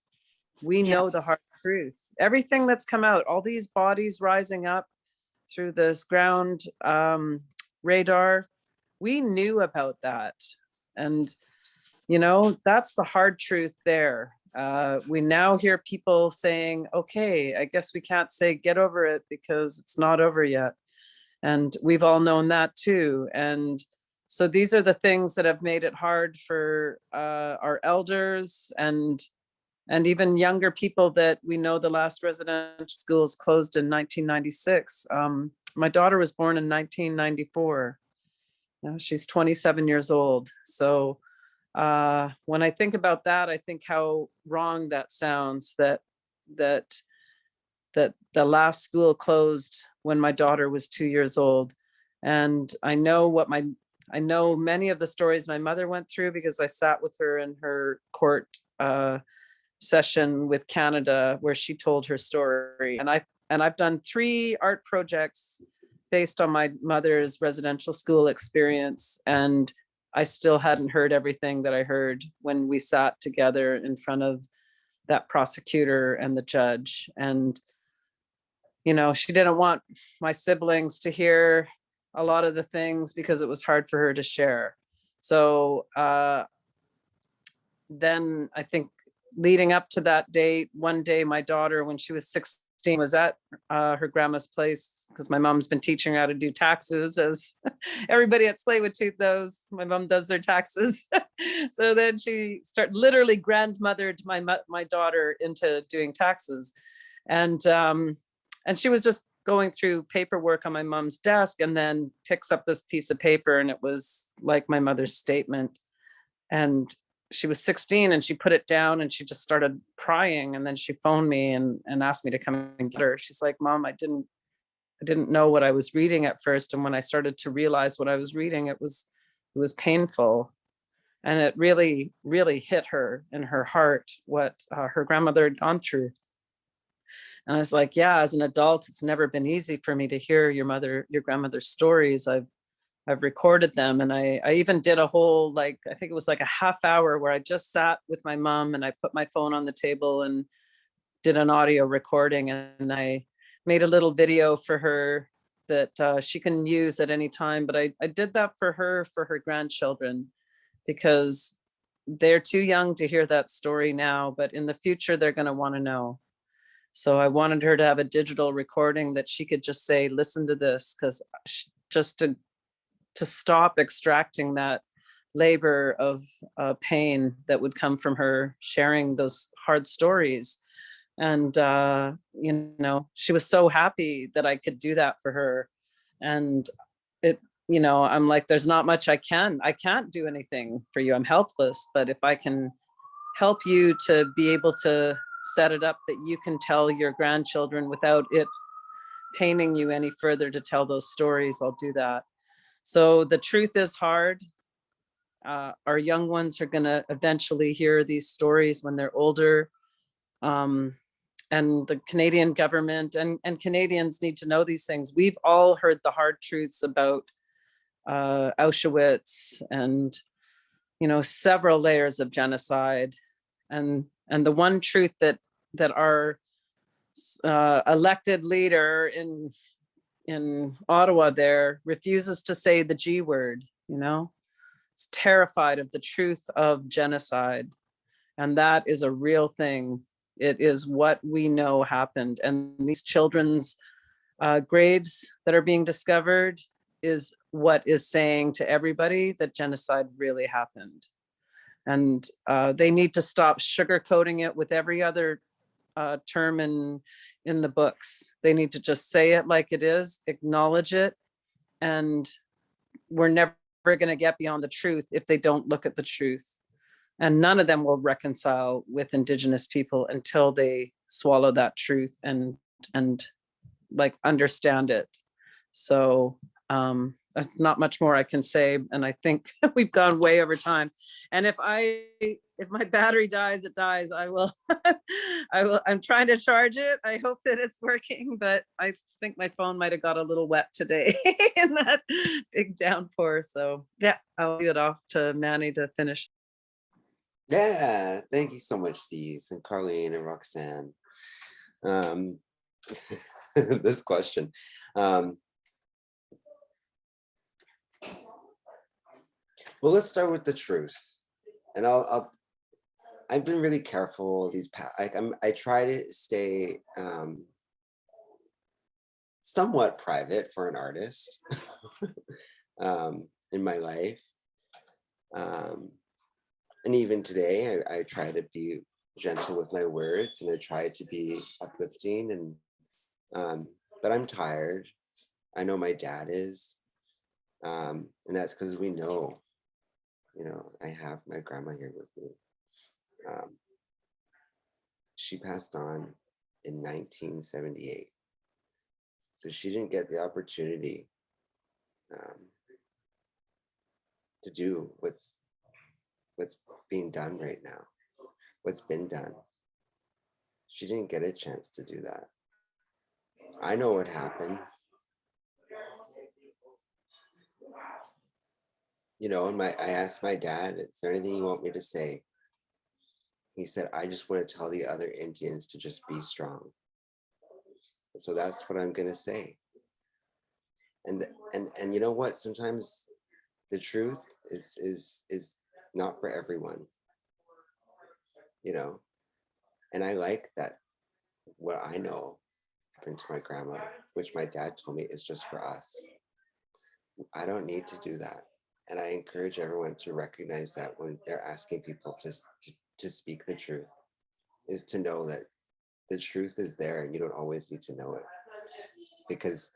we know the hard truth. Everything that's come out, all these bodies rising up through this ground radar, we knew about that. And, that's the hard truth there. We now hear people saying, okay, I guess we can't say get over it because it's not over yet. And we've all known that too. And so these are the things that have made it hard for our elders and even younger people that we know. The last residential schools closed in 1996. My daughter was born in 1994. She's 27 years old. So when I think about that, I think how wrong that sounds, that the last school closed when my daughter was 2 years old. And I know many of the stories my mother went through because I sat with her in her court session with Canada where she told her story. And I've done 3 art projects based on my mother's residential school experience, and I still hadn't heard everything that I heard when we sat together in front of that prosecutor and the judge. And she didn't want my siblings to hear a lot of the things because it was hard for her to share. So then I think leading up to that date, one day my daughter, when she was 16, was at her grandma's place because my mom's been teaching her how to do taxes, as everybody at Tsleil-Waututh knows. My mom does their taxes. So then she literally grandmothered my daughter into doing taxes. And she was just going through paperwork on my mom's desk and then picks up this piece of paper, and it was like my mother's statement. And she was 16 and she put it down and she just started crying. And then she phoned me and asked me to come and get her. She's like, Mom, I didn't know what I was reading at first. And when I started to realize what I was reading, it was painful. And it really, really hit her in her heart, what her grandmother had gone through. And I was like, yeah, as an adult, it's never been easy for me to hear your grandmother's stories. I've recorded them. And I even did a whole, I think it was like a half hour where I just sat with my mom and I put my phone on the table and did an audio recording. And I made a little video for her that she can use at any time. But I did that for her grandchildren, because they're too young to hear that story now, but in the future, they're going to want to know. So I wanted her to have a digital recording that she could just say, listen to this, because just to stop extracting that labor of pain that would come from her sharing those hard stories. And, she was so happy that I could do that for her. And I'm like, there's not much I can't do anything for you. I'm helpless, but if I can help you to be able to set it up that you can tell your grandchildren without it paining you any further to tell those stories, I'll do that. So the truth is hard. Our young ones are going to eventually hear these stories when they're older. And the Canadian government and Canadians need to know these things. We've all heard the hard truths about Auschwitz and, several layers of genocide. And the one truth that our elected leader in Ottawa there refuses to say the G word, it's terrified of the truth of genocide. And that is a real thing. It is what we know happened. And these children's graves that are being discovered is what is saying to everybody that genocide really happened. And they need to stop sugarcoating it with every other term in the books. They need to just say it like it is, acknowledge it, and we're never going to get beyond the truth if they don't look at the truth. And none of them will reconcile with Indigenous people until they swallow that truth and understand it. So that's not much more I can say. And I think we've gone way over time. And if I if my battery dies, it dies. I will, I'm trying to charge it. I hope that it's working, but I think my phone might have got a little wet today in that big downpour. So yeah, I'll leave it off to Manny to finish. Yeah, thank you so much, Cease and Carleen and Roxanne. This question. Well, let's start with the truth, and I've been really careful these past. I try to stay somewhat private for an artist in my life, and even today, I try to be gentle with my words, and I try to be uplifting. And but I'm tired. I know my dad is, and that's because we know. You know, I have my grandma here with me. She passed on in 1978. So she didn't get the opportunity to do what's being done right now, what's been done. She didn't get a chance to do that. I know what happened. You know, and I asked my dad, is there anything you want me to say? He said, I just want to tell the other Indians to just be strong. So that's what I'm going to say. And you know what? Sometimes the truth is not for everyone. You know, and I like that what I know happened to my grandma, which my dad told me is just for us. I don't need to do that. And I encourage everyone to recognize that when they're asking people to speak the truth, is to know that the truth is there and you don't always need to know it. Because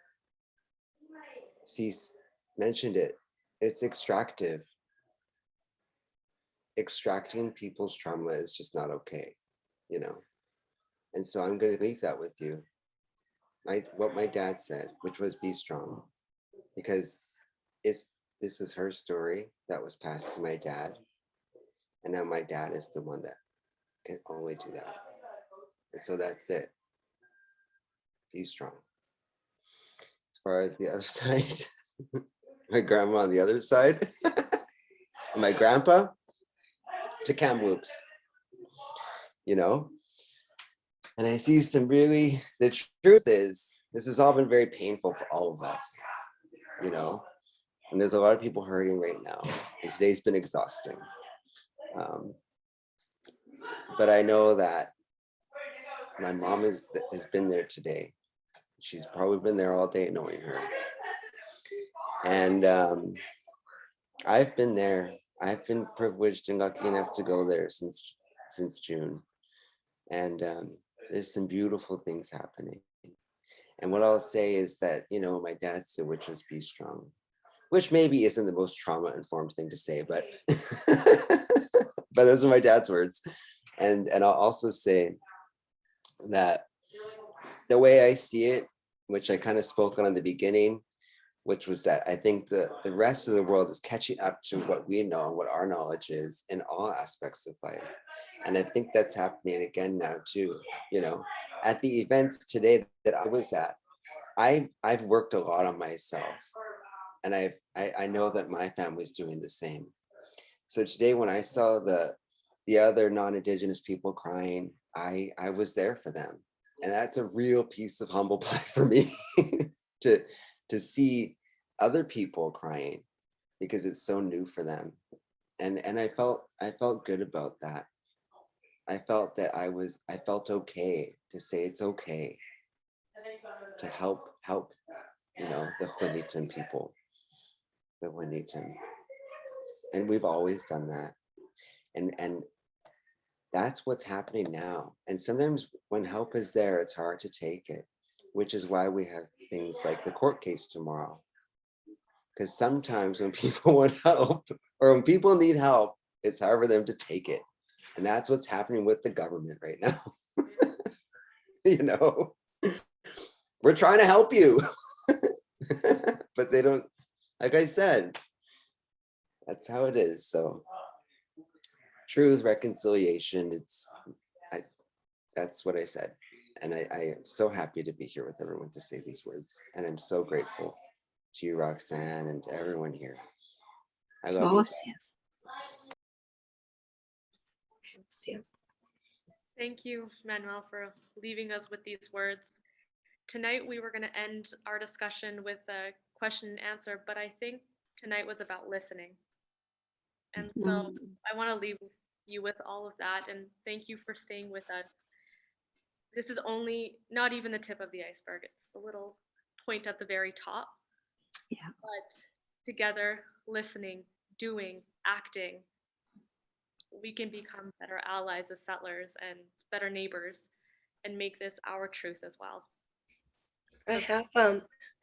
Cease mentioned it, it's extractive. Extracting people's trauma is just not okay, you know? And so I'm going to leave that with you. What my dad said, which was be strong, because this is her story that was passed to my dad. And now my dad is the one that can only do that. And so that's it. Be strong. As far as the other side, my grandma on the other side, and my grandpa, to Kamloops, you know? And I see some really, the truth is, this has all been very painful for all of us, you know? And there's a lot of people hurting right now. And today's been exhausting. But I know that my mom has been there today. She's probably been there all day knowing her. And I've been there. I've been privileged and lucky enough to go there since June. And there's some beautiful things happening. And what I'll say is that, you know, my dad said, which was be strong, which maybe isn't the most trauma-informed thing to say, but but those are my dad's words. And I'll also say that the way I see it, which I kind of spoke on in the beginning, which was that I think the rest of the world is catching up to what we know and what our knowledge is in all aspects of life. And I think that's happening again now too. You know, at the events today that I was at, I've worked a lot on myself. And I know that my family's doing the same. So today when I saw the other non-Indigenous people crying, I was there for them. And that's a real piece of humble pie for me to see other people crying, because it's so new for them. And I felt good about that. I felt that I felt okay to say it's okay to help, you know, the Huniton people. The Huniton. And we've always done that. And that's what's happening now. And sometimes when help is there, it's hard to take it, which is why we have things like the court case tomorrow. Because sometimes when people want help or when people need help, it's hard for them to take it. And that's what's happening with the government right now. You know, we're trying to help you, but they don't, like I said, that's how it is. So truth, reconciliation. That's what I said. And I am so happy to be here with everyone to say these words. And I'm so grateful to you, Roxanne, and to everyone here. I love you. Thank you, Manuel, for leaving us with these words. Tonight, we were going to end our discussion with a question and answer, but I think tonight was about listening. And so I want to leave you with all of that, and thank you for staying with us. This is only, not even the tip of the iceberg. It's the little point at the very top. Yeah. But together, listening, doing, acting, we can become better allies as settlers and better neighbors and make this our truth as well. I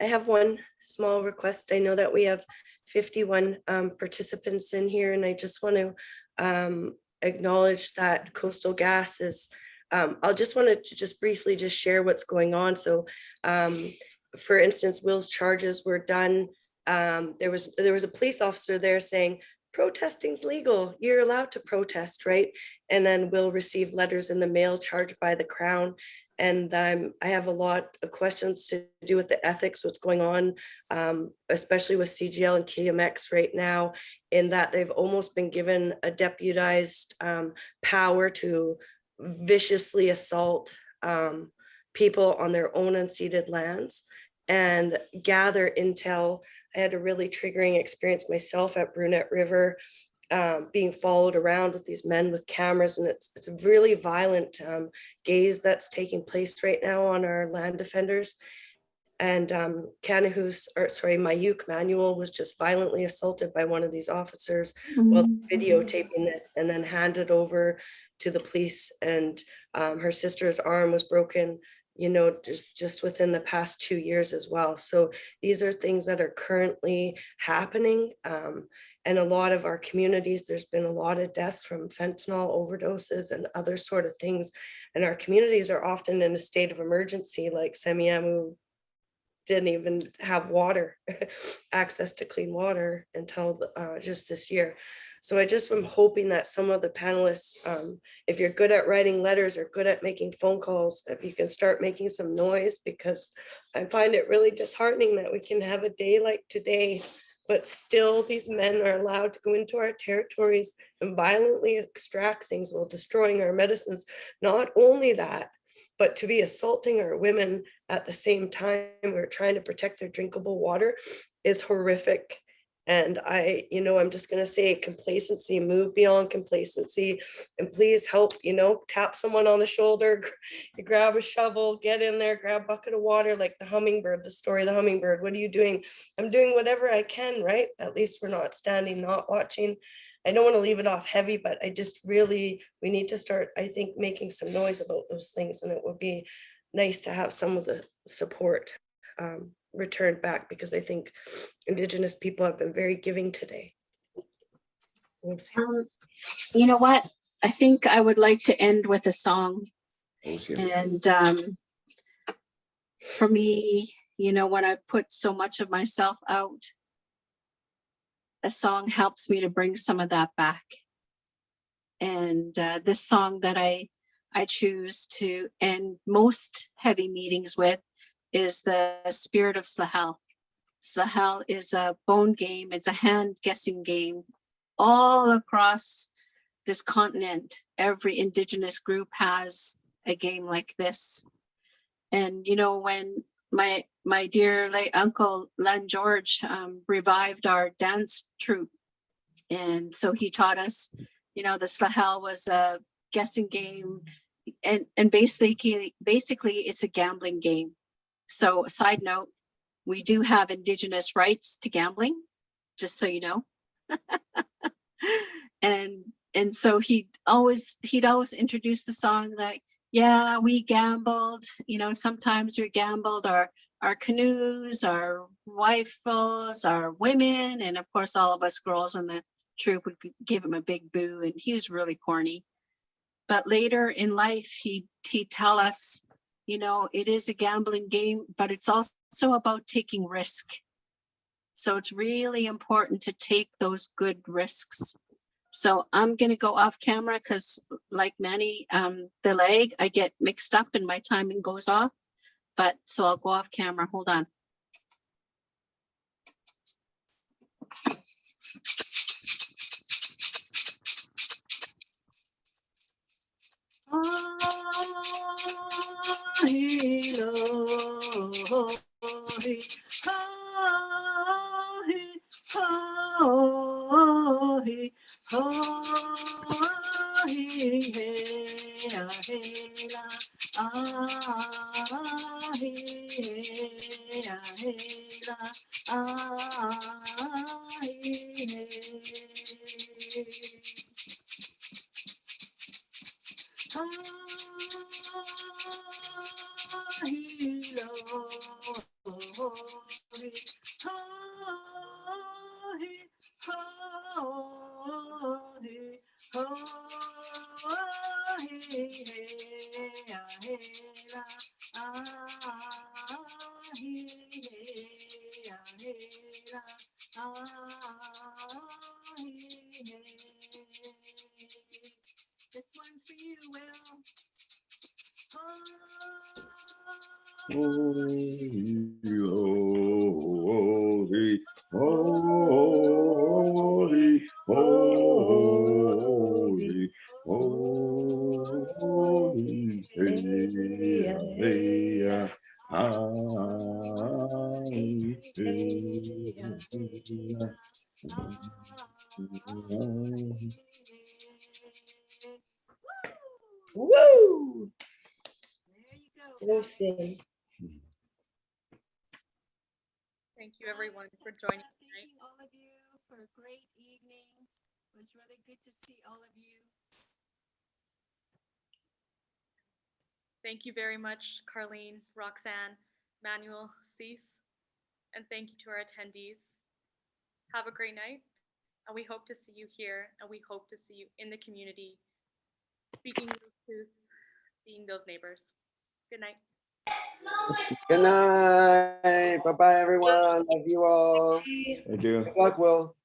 have one small request. I know that we have 51 participants in here, and I just want to acknowledge that Coastal Gas is, I'll just wanted to just briefly just share what's going on. So for instance, Will's charges were done. There was a police officer there saying, protesting's legal, you're allowed to protest, right? And then Will received letters in the mail charged by the Crown. And I have a lot of questions to do with the ethics, what's going on, especially with CGL and TMX right now, in that they've almost been given a deputized power to viciously assault people on their own unceded lands and gather intel. I had a really triggering experience myself at Brunette River, being followed around with these men with cameras, and it's a really violent gaze that's taking place right now on our land defenders. And Mayuk Manuel was just violently assaulted by one of these officers while videotaping this, and then handed over to the police. And her sister's arm was broken, you know, just within the past 2 years as well. So these are things that are currently happening. And a lot of our communities, there's been a lot of deaths from fentanyl overdoses and other sort of things. And our communities are often in a state of emergency, like Semiahmo didn't even have water, access to clean water until just this year. So I just am hoping that some of the panelists, if you're good at writing letters or good at making phone calls, if you can start making some noise, because I find it really disheartening that we can have a day like today, but still these men are allowed to go into our territories and violently extract things while destroying our medicines. Not only that, but to be assaulting our women at the same time we're trying to protect their drinkable water is horrific. And I'm just going to say complacency, move beyond complacency, and please help, tap someone on the shoulder, grab a shovel, get in there, grab a bucket of water, like the hummingbird, the story of the hummingbird. What are you doing? I'm doing whatever I can, right? At least we're not standing, not watching. I don't want to leave it off heavy, but we need to start, I think, making some noise about those things. And it would be nice to have some of the support returned back, because I think Indigenous people have been very giving today. You know what? I think I would like to end with a song. And for me, when I put so much of myself out, a song helps me to bring some of that back. And this song that I choose to end most heavy meetings with is the Spirit of Sahel. Sahel is a bone game. It's a hand guessing game all across this continent. Every Indigenous group has a game like this. And, when my dear late uncle, Len George, revived our dance troupe. And so he taught us, the Sahel was a guessing game. And basically it's a gambling game. So side note, we do have Indigenous rights to gambling, just so you know. and so he'd always introduce the song like, yeah, we gambled, sometimes we gambled our canoes, our rifles, our women, and of course all of us girls in the troop would give him a big boo, and he was really corny. But later in life, he'd tell us, it is a gambling game, but it's also about taking risk. So it's really important to take those good risks. So I'm gonna go off camera because like Manny, the leg, I get mixed up and my timing goes off. But so I'll go off camera. Hold on. This one's for you, Woo! There you go. Awesome. Thank you, everyone, for joining tonight. Thanking all of you for a great evening. It was really good to see all of you. Thank you very much, Carleen, Roxanne, Manuel, Cease, and thank you to our attendees. Have a great night, and we hope to see you here, and we hope to see you in the community, speaking those truths, being those neighbors. Good night. Good night. Bye-bye, everyone. Love you all. I do. Good luck, Will.